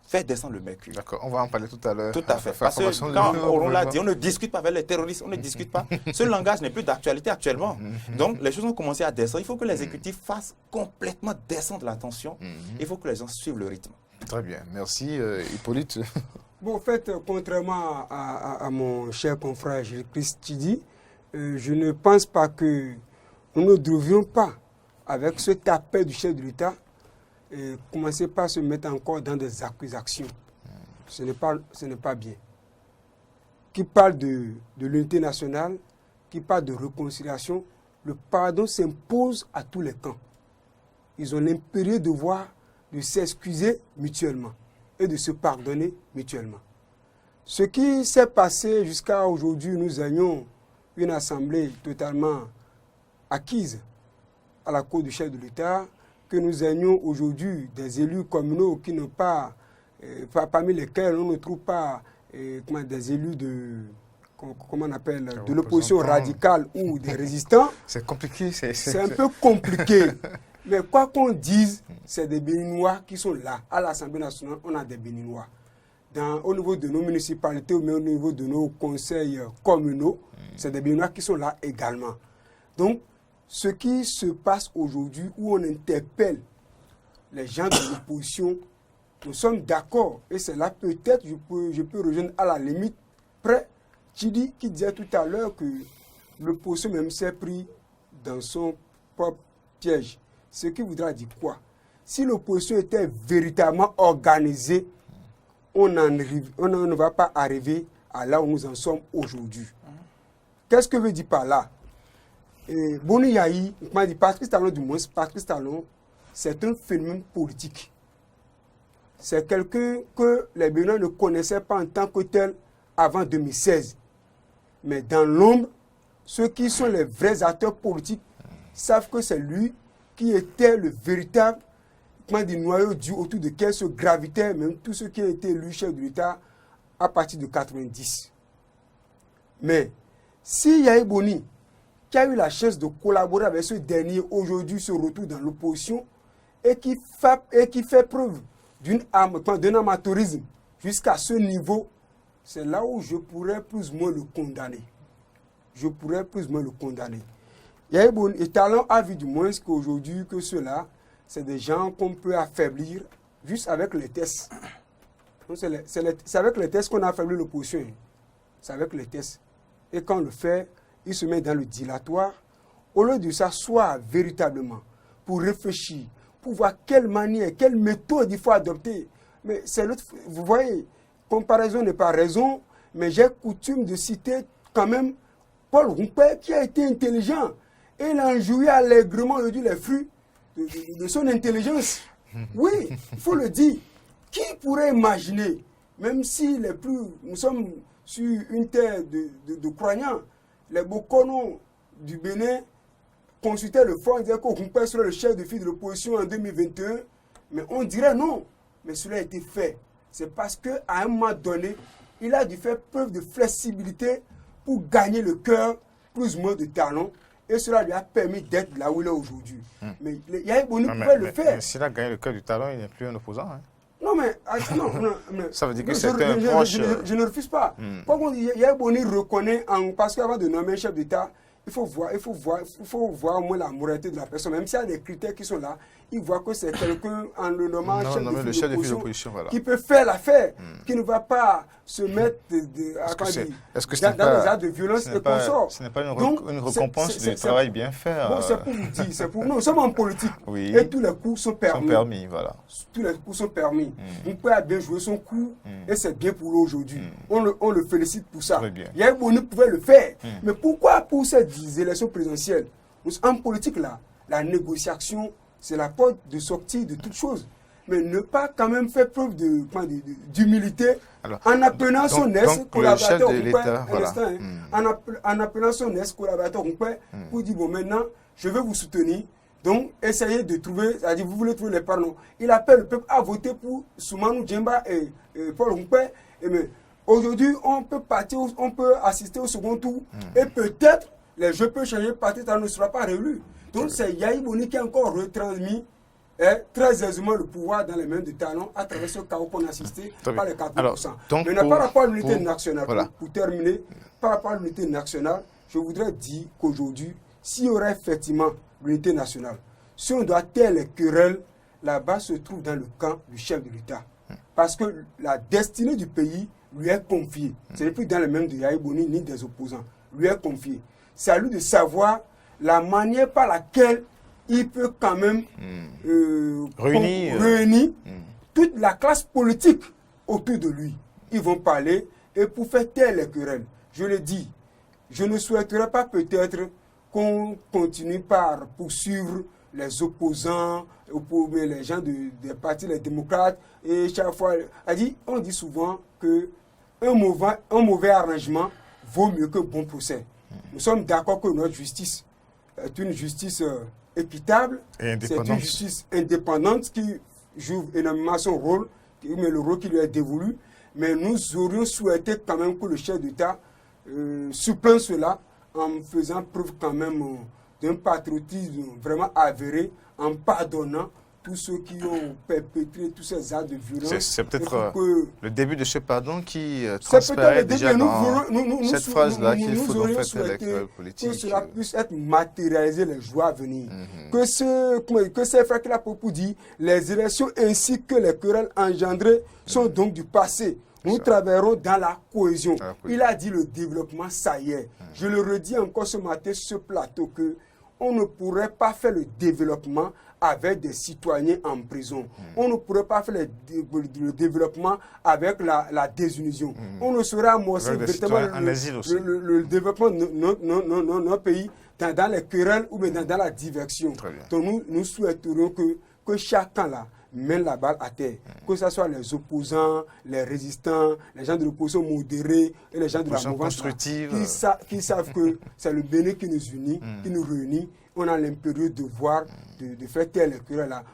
faire descendre le mercure. D'accord, on va en parler tout à l'heure. Tout à fait. Parce que quand on l'a dit, on ne discute pas avec les terroristes, on ne discute pas. Ce langage n'est plus d'actualité actuellement. Donc les choses ont commencé à descendre. Il faut que l'exécutif fasse complètement descendre la tension. Il faut que les gens suivent le rythme. Très bien. Merci Hippolyte. Bon, en fait, contrairement à mon cher confrère Gilles-Christ Tchidi, je ne pense pas que nous ne devrions pas, avec cet appel du chef de l'État, commencer par se mettre encore dans des accusations. Ce n'est pas bien. Qui parle de l'unité nationale, qui parle de réconciliation, le pardon s'impose à tous les camps. Ils ont l'impérieux devoir de s'excuser mutuellement et de se pardonner mutuellement. Ce qui s'est passé jusqu'à aujourd'hui, nous ayons une assemblée totalement acquise à la cour du chef de l'État, que nous ayons aujourd'hui des élus communaux qui n'ont pas, parmi lesquels on ne trouve pas des élus de, comment on appelle, de l'opposition radicale ou des résistants. C'est compliqué. C'est un peu compliqué. Mais quoi qu'on dise, c'est des Béninois qui sont là. À l'Assemblée nationale, on a des Béninois. Au niveau de nos municipalités ou même au niveau de nos conseils communaux, c'est des Béninois qui sont là également. Donc, ce qui se passe aujourd'hui, où on interpelle les gens de l'opposition, nous sommes d'accord. Et c'est là peut-être, je peux rejoindre à la limite près Tchidi qui disait tout à l'heure que l'opposition même s'est pris dans son propre piège. Ce qui voudra dire quoi? Si l'opposition était véritablement organisée, on ne va pas arriver à là où nous en sommes aujourd'hui. Qu'est-ce que veut dire par là? Boni Yahi, Patrice Talon du moins, Patrice Talon, c'est un phénomène politique. C'est quelqu'un que les Béninois ne connaissaient pas en tant que tel avant 2016. Mais dans l'ombre, ceux qui sont les vrais acteurs politiques savent que c'est lui qui était le véritable noyau dur autour duquel se gravitaient même tous ceux qui ont été élus chef de l'État à partir de 90. Mais si Yahi Boni, qui a eu la chance de collaborer avec ce dernier, aujourd'hui se retrouve dans l'opposition et qui fait preuve d'un amateurisme jusqu'à ce niveau, c'est là où je pourrais plus ou moins le condamner. Yahi Boni et Talon a vu du moins qu'aujourd'hui, que ceux-là, c'est des gens qu'on peut affaiblir juste avec les tests. C'est avec les tests qu'on a affaibli l'opposition. C'est avec les tests. Et quand on le fait, il se met dans le dilatoire, au lieu de s'asseoir véritablement pour réfléchir, pour voir quelle manière, quelle méthode il faut adopter. Mais c'est l'autre, vous voyez, comparaison n'est pas raison, mais j'ai coutume de citer quand même Paul Roupet qui a été intelligent. Et il a enjoui allègrement les fruits de son intelligence. Oui, il faut le dire. Qui pourrait imaginer, même si nous sommes sur une terre de croyants, les Bokono du Bénin consultaient le fond, disaient qu'Okunkwe serait le chef de file de l'opposition en 2021, mais on dirait non. Mais cela a été fait. C'est parce qu'à un moment donné, il a dû faire preuve de flexibilité pour gagner le cœur, plus ou moins de talent, et cela lui a permis d'être là où il est aujourd'hui. Mais Yahya Boni pouvait le faire. Mais s'il a gagné le cœur du talent, il n'est plus un opposant. Hein. Non, mais ça veut dire que c'est un proche. Je ne refuse pas. Par contre, Yahya Boni reconnaît, parce qu'avant de nommer un chef d'État, il faut voir au moins la moralité de la personne. Même s'il y a des critères qui sont là, il voit que c'est quelqu'un en le nommant chef de l'opposition qui peut faire l'affaire, qui ne va pas se mettre dans des actes de violence et consorts. Ce n'est pas une récompense du travail bien fait. Bon, c'est pour vous dire, nous sommes en politique et tous les coups sont permis. Voilà. Tous les coups sont permis. On peut bien jouer son coup et c'est bien pour lui aujourd'hui. On le félicite pour ça. Yahya Boni pouvait le faire. Mais pourquoi pour cette élections présidentielles, en politique là, la négociation, c'est la porte de sortie de toute chose. Mais ne pas quand même faire preuve d'humilité en appelant son ex-collaborateur en appelant son ex-collaborateur pour dire bon maintenant je vais vous soutenir, donc essayez de trouver, c'est-à-dire vous voulez trouver les pardons. Il appelle le peuple à voter pour Soumanou Djemba et Paul Nkwe. Mais aujourd'hui on peut assister au second tour et peut-être les jeux peuvent changer, parti ne sera pas réélu. Donc c'est Yahya Boni qui a encore retransmis très aisément le pouvoir dans les mains de Talon à travers ce chaos qu'on a assisté par les 4%. Mais par rapport à l'unité nationale, pour terminer, par rapport à l'unité nationale, je voudrais dire qu'aujourd'hui, s'il y aurait effectivement l'unité nationale, si on doit taire les querelles, là-bas se trouve dans le camp du chef de l'État. Parce que la destinée du pays lui est confiée. Ce n'est plus dans les mains de Yahya Boni ni des opposants. Lui est confiée. C'est à lui de savoir la manière par laquelle il peut quand même réunir toute la classe politique autour de lui. Ils vont parler et pour faire taire les querelles. Je le dis, je ne souhaiterais pas peut-être qu'on continue par poursuivre les opposants, les gens des partis, les démocrates, et chaque fois, on dit souvent qu'un mauvais arrangement vaut mieux que bon procès. Nous sommes d'accord que notre justice est une justice équitable, c'est une justice indépendante qui joue énormément son rôle, mais le rôle qui lui est dévolu. Mais nous aurions souhaité quand même que le chef d'État supplante cela en faisant preuve quand même d'un patriotisme vraiment avéré, en pardonnant tous ceux qui ont perpétré tous ces actes de violence. C'est peut-être le début de ce pardon qui transparaît déjà dans cette phrase-là qu'il faut donc faire l'électoral politique. Que cela puisse être matérialisé les jours à venir. Que ces frères qu'il a pour dire, les élections ainsi que les querelles engendrées sont donc du passé. Nous travaillerons dans la cohésion. Il a dit le développement, ça y est. Je le redis encore ce matin sur ce plateau que on ne pourrait pas faire le développement avec des citoyens en prison. On ne pourrait pas faire le développement avec la désunison. On ne saurait amorcer véritablement le développement de notre pays dans les querelles ou dans la diversion. Donc nous souhaiterions que chacun là mène la balle à terre. Que ce soit les opposants, les résistants, les gens de l'opposition modérée et les gens de la mouvance qui savent que c'est le Bénin qui nous unit, qui nous réunit. On a l'impérieux devoir de faire taire les querelles là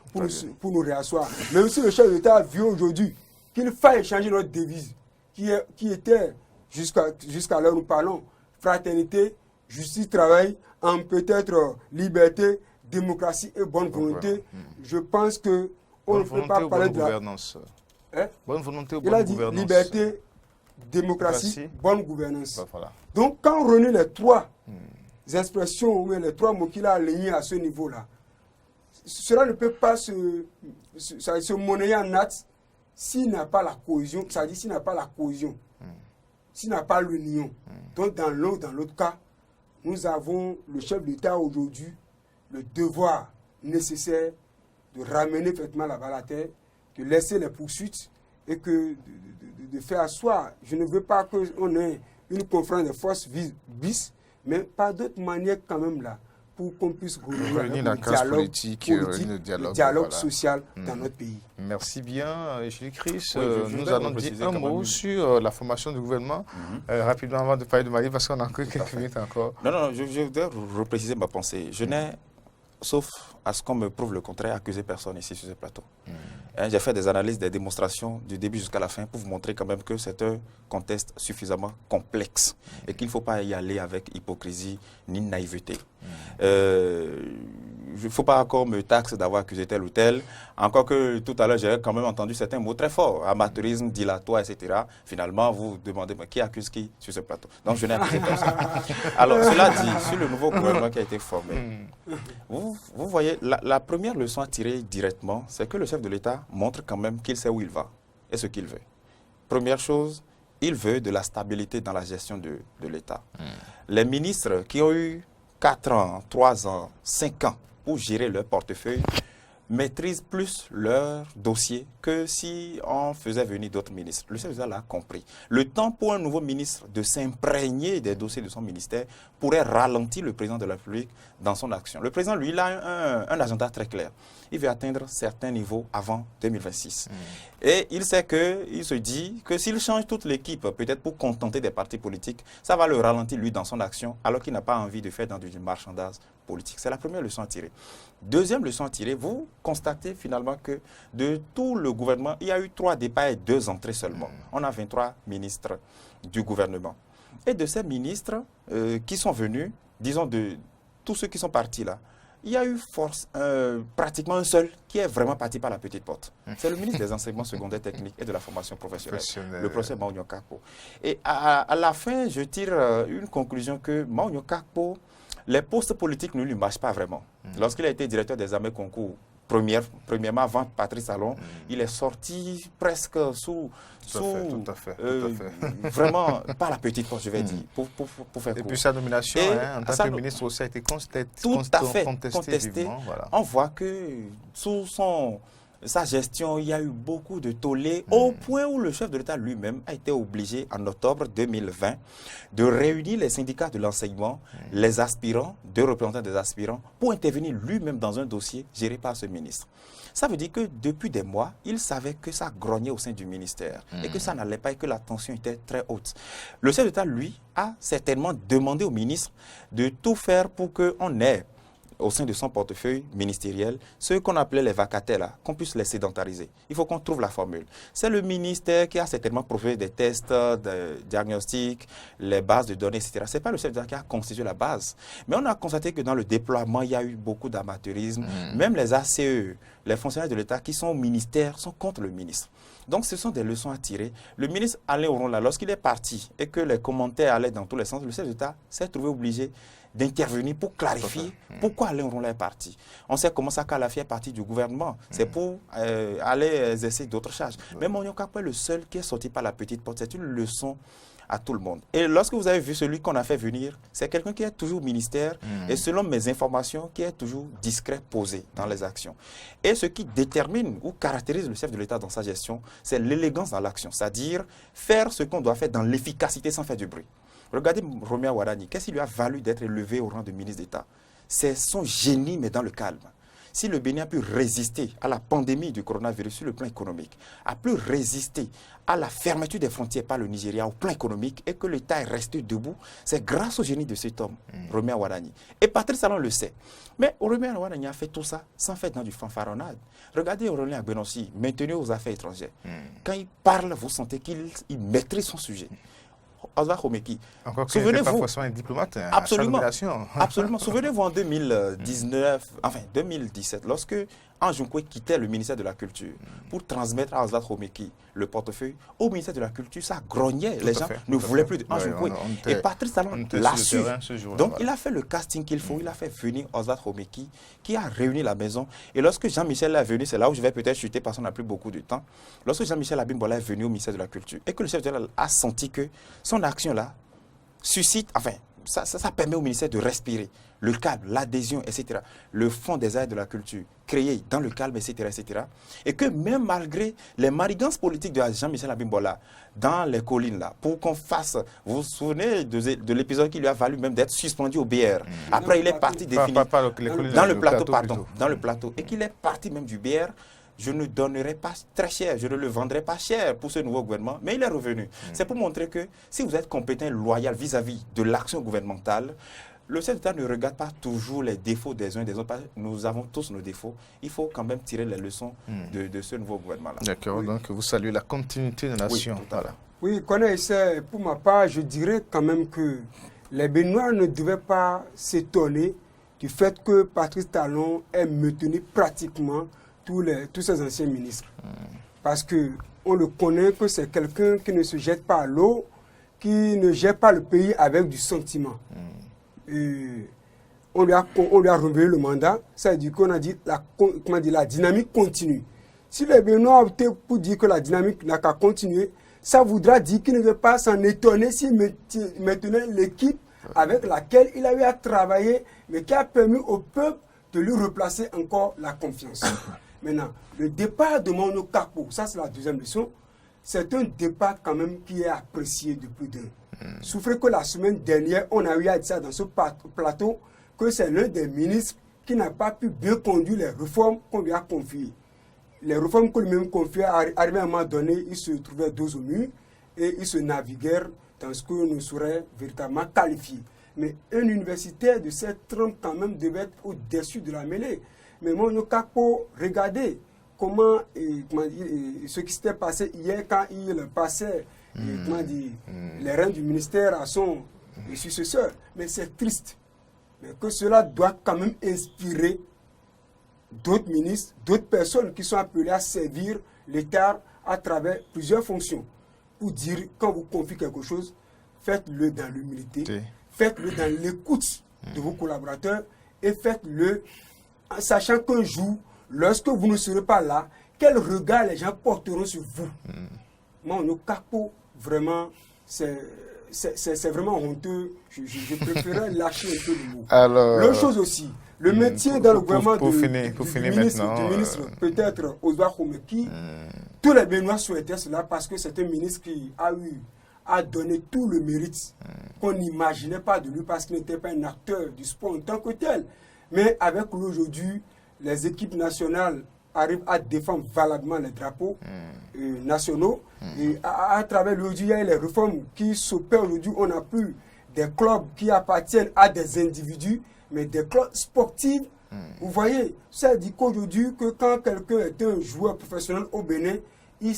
pour nous réasseoir. Même si le chef d'État a vu aujourd'hui qu'il faille changer notre devise, qui était jusqu'à l'heure où nous parlons, fraternité, justice, travail, en peut-être liberté, démocratie et bonne volonté. Je pense que on ne peut pas parler de gouvernance. Bonne volonté ou bonne gouvernance. Il a dit liberté, démocratie, bonne gouvernance. Voilà. Donc quand on réunit les trois expressions ou les trois mots qu'il a alignés à ce niveau-là, cela ne peut pas se monnayer en acte s'il n'a pas la cohésion, c'est-à-dire s'il n'a pas la cohésion, s'il n'a pas l'union. Donc dans l'un ou dans l'autre cas, nous avons le chef d'État aujourd'hui le devoir nécessaire de ramener effectivement la balle à terre, de laisser les poursuites et que de faire asseoir. Je ne veux pas qu'on ait une conférence de force bis, mais par d'autres manières quand même là, pour qu'on puisse revenir dans la classe politique, le dialogue voilà. social dans notre pays. Merci bien, Julie Chris. Oui, nous allons dire un mot sur la formation du gouvernement, rapidement avant de parler de Mali, parce qu'on a encore quelques minutes encore. Non, je voudrais repréciser ma pensée. Je n'ai, sauf à ce qu'on me prouve le contraire, accusé personne ici sur ce plateau. J'ai fait des analyses, des démonstrations du début jusqu'à la fin pour vous montrer quand même que c'est un contexte suffisamment complexe et qu'il ne faut pas y aller avec hypocrisie ni naïveté. Il ne faut pas encore me taxer d'avoir accusé tel ou tel. Encore que tout à l'heure, j'ai quand même entendu certains mots très forts. Amateurisme, dilatoire, etc. Finalement, vous demandez qui accuse qui sur ce plateau. Donc, je n'ai accusé personne. Alors, cela dit, sur le nouveau gouvernement qui a été formé, vous voyez, la première leçon à tirer directement, c'est que le chef de l'État montre quand même qu'il sait où il va et ce qu'il veut. Première chose, il veut de la stabilité dans la gestion de l'État. Les ministres qui ont eu 4 ans, 3 ans, 5 ans pour gérer leur portefeuille maîtrisent plus leur dossier que si on faisait venir d'autres ministres. Le chef de l'État l'a compris. Le temps pour un nouveau ministre de s'imprégner des dossiers de son ministère pourrait ralentir le président de la République dans son action. Le président, lui, il a un agenda très clair. Il veut atteindre certains niveaux avant 2026. Et il sait il se dit que s'il change toute l'équipe, peut-être pour contenter des partis politiques, ça va le ralentir, lui, dans son action, alors qu'il n'a pas envie de faire dans du marchandage politique. C'est la première leçon à tirer. Deuxième leçon à tirer, vous constatez finalement que de tout le gouvernement, il y a eu 3 départs et 2 entrées seulement. On a 23 ministres du gouvernement. Et de ces ministres qui sont venus, disons de tous ceux qui sont partis là, il y a eu pratiquement un seul qui est vraiment parti par la petite porte. C'est le ministre des Enseignements secondaires techniques et de la formation professionnelle, le professeur Maounio Kakpo. Et à la fin, je tire une conclusion que Maounio Kakpo, les postes politiques ne lui marchent pas vraiment. Lorsqu'il a été directeur des armées concours, premièrement avant Patrice Talon, il est sorti presque sous tout à fait. vraiment pas la petite porte, je vais dire, pour faire court. Et puis sa nomination en tant que ministre aussi a été contestée. Voilà. On voit que sous sa gestion, il y a eu beaucoup de tollés, au point où le chef de l'État lui-même a été obligé, en octobre 2020, de réunir les syndicats de l'enseignement, les aspirants, 2 représentants des aspirants, pour intervenir lui-même dans un dossier géré par ce ministre. Ça veut dire que depuis des mois, il savait que ça grognait au sein du ministère et que ça n'allait pas et que la tension était très haute. Le chef d'État, lui, a certainement demandé au ministre de tout faire pour qu'on ait au sein de son portefeuille ministériel, ceux qu'on appelait les vacataires, là, qu'on puisse les sédentariser. Il faut qu'on trouve la formule. C'est le ministère qui a certainement proposé des tests, des diagnostics, les bases de données, etc. Ce n'est pas le chef d'État qui a constitué la base. Mais on a constaté que dans le déploiement, il y a eu beaucoup d'amateurisme. Même les ACE, les fonctionnaires de l'État qui sont au ministère, sont contre le ministre. Donc, ce sont des leçons à tirer. Le ministre Alain Oronla, lorsqu'il est parti et que les commentaires allaient dans tous les sens, le chef d'État s'est trouvé obligé d'intervenir pour clarifier pourquoi Alain Oronla est parti. On sait comment Saka Lafi est parti du gouvernement. C'est pour aller exercer d'autres charges. Mais Maounio Kakpo est le seul qui est sorti par la petite porte. C'est une leçon à tout le monde. Et lorsque vous avez vu celui qu'on a fait venir, c'est quelqu'un qui est toujours au ministère et selon mes informations, qui est toujours discret, posé dans les actions. Et ce qui détermine ou caractérise le chef de l'État dans sa gestion, c'est l'élégance dans l'action, c'est-à-dire faire ce qu'on doit faire dans l'efficacité sans faire du bruit. Regardez Romeo Wadani, qu'est-ce qui lui a valu d'être élevé au rang de ministre d'État? C'est son génie, mais dans le calme. Si le Bénin a pu résister à la pandémie du coronavirus sur le plan économique, a pu résister à la fermeture des frontières par le Nigeria au plan économique et que l'État est resté debout, c'est grâce au génie de cet homme, Romeo Wadani. Et Patrice Talon le sait. Mais Romeo Wadani a fait tout ça sans faire dans du fanfaronnade. Regardez Aurélien Agbenossi, maintenu aux affaires étrangères. Quand il parle, vous sentez qu'il maîtrise son sujet. Oswald Khomeki. Souvenez-vous, pas forcément un diplomate. Absolument. Absolument. Souvenez-vous en 2017, lorsque Anjoukwe quittait le ministère de la Culture pour transmettre à Oswald Khomeki le portefeuille, au ministère de la Culture, ça grognait. Les gens ne voulaient plus d'Anjoukwe. Et Patrice Talon l'a su. Donc, il a fait le casting qu'il faut. Il a fait venir Oswald Khomeki, qui a réuni la maison. Et lorsque Jean-Michel est venu, c'est là où je vais peut-être chuter parce qu'on n'a plus beaucoup de temps. Lorsque Jean-Michel Abimbola est venu au ministère de la Culture et que le chef de l'État a senti que son action-là suscite, ça permet au ministère de respirer. Le calme, l'adhésion, etc. Le fonds des arts et de la culture, créé dans le calme, etc., etc. Et que même malgré les marigances politiques de Jean-Michel Abimbola, dans les collines, là, pour qu'on fasse... Vous vous souvenez de l'épisode qui lui a valu même d'être suspendu au BR. Après, il est parti définir... Dans le plateau, pardon. Dans le plateau. Et qu'il est parti même du BR. Je ne donnerai pas très cher, je ne le vendrai pas cher pour ce nouveau gouvernement, mais il est revenu. C'est pour montrer que si vous êtes compétent, loyal vis-à-vis de l'action gouvernementale, le chef d'État ne regarde pas toujours les défauts des uns et des autres. Nous avons tous nos défauts. Il faut quand même tirer les leçons de ce nouveau gouvernement-là. D'accord, donc vous saluez la continuité de la nation. Oui, pour ma part, je dirais quand même que les Béninois ne devaient pas s'étonner du fait que Patrice Talon ait maintenu pratiquement tous ces anciens ministres. Parce qu'on le connaît que c'est quelqu'un qui ne se jette pas à l'eau, qui ne gère pas le pays avec du sentiment. Et on lui a renouvelé le mandat, ça veut dire qu'on a dit la dynamique continue. Si les Béninois ont opté pour dire que la dynamique n'a qu'à continuer, ça voudra dire qu'il ne veut pas s'en étonner s'il maintenait l'équipe avec laquelle il a eu à travailler, mais qui a permis au peuple de lui replacer encore la confiance. Maintenant, le départ de Mano Kakpo, ça c'est la deuxième leçon, c'est un départ quand même qui est apprécié depuis d'un. Souffrez que la semaine dernière, on a eu à dire ça dans ce plateau, que c'est l'un des ministres qui n'a pas pu bien conduire les réformes qu'on lui a confiées. Les réformes qu'on lui a confiées, arrivé à un moment donné, il se trouvait dos au mur et il se naviguait dans ce que nous serait véritablement qualifié. Mais un universitaire de cette trempe quand même devait être au-dessus de la mêlée. Mais Mano Kakpo, regardez ce qui s'était passé hier quand il passait les rênes du ministère à son successeur. Mais c'est triste. Mais que cela doit quand même inspirer d'autres ministres, d'autres personnes qui sont appelées à servir l'État à travers plusieurs fonctions. Pour dire, quand vous confiez quelque chose, faites-le dans l'humilité, faites-le dans l'écoute de vos collaborateurs et faites-le en sachant qu'un jour, lorsque vous ne serez pas là, quel regard les gens porteront sur vous. Mano Kakpo, vraiment, c'est vraiment honteux. Je préférerais lâcher un peu le mot. L'autre chose aussi, le métier dans le gouvernement du ministre peut-être Oswald Khomeki, tous les Béninois souhaitaient cela parce que c'est un ministre qui a donné tout le mérite qu'on n'imaginait pas de lui parce qu'il n'était pas un acteur du sport en tant que tel. Mais avec lui aujourd'hui, les équipes nationales arrivent à défendre valablement les drapeaux nationaux. Et à travers lui, il y a les réformes qui s'opèrent aujourd'hui. On n'a plus des clubs qui appartiennent à des individus, mais des clubs sportifs. Vous voyez, ça dit qu'aujourd'hui, que quand quelqu'un est un joueur professionnel au Bénin, il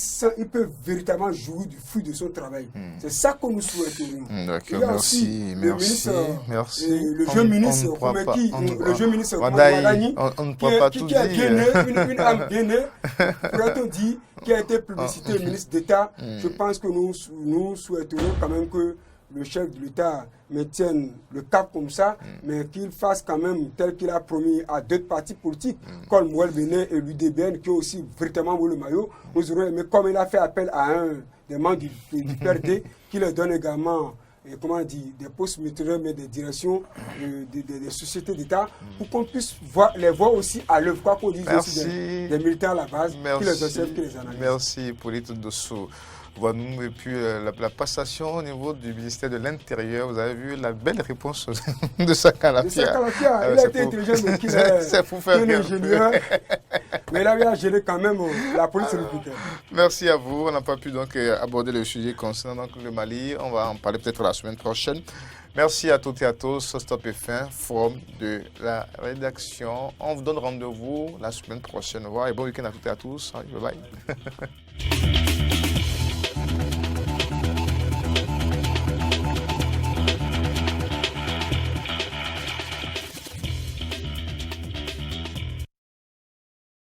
peut véritablement jouir du fruit de son travail. C'est ça que nous souhaitons. D'accord, merci. Le jeune ministre Khomeki, le jeune ministre Khomeki, qui a bien né, une âme bien née, pourrait-on dire, qui a été publicité ministre d'État. Je pense que nous souhaiterions quand même que le chef de l'État maintienne le cap comme ça, mais qu'il fasse quand même tel qu'il a promis à d'autres partis politiques, comme Mouel Bénin et l'UDBN, qui ont aussi véritablement le maillot. Nous aurons aimé, comme il a fait appel à un des membres du PRD, qui leur donne également des postes militaires, mais des directions des sociétés d'État, pour qu'on puisse les voir aussi à l'œuvre, quoi qu'on dise aussi des militaires à la base, qui les observent, qui les analysent. Merci, Hippolyte Dossou. Et puis la passation au niveau du ministère de l'Intérieur, vous avez vu la belle réponse de Sakalafia. Il a été intelligent, mais qu'il est un ingénieur, mais il avait à gérer quand même la police républicaine. Merci à vous. On n'a pas pu donc aborder le sujet concernant le Mali. On va en parler peut-être la semaine prochaine. Merci à toutes et à tous. Stop et fin, forum de la rédaction. On vous donne rendez-vous la semaine prochaine. Au revoir et bon week-end à toutes et à tous. Bye bye.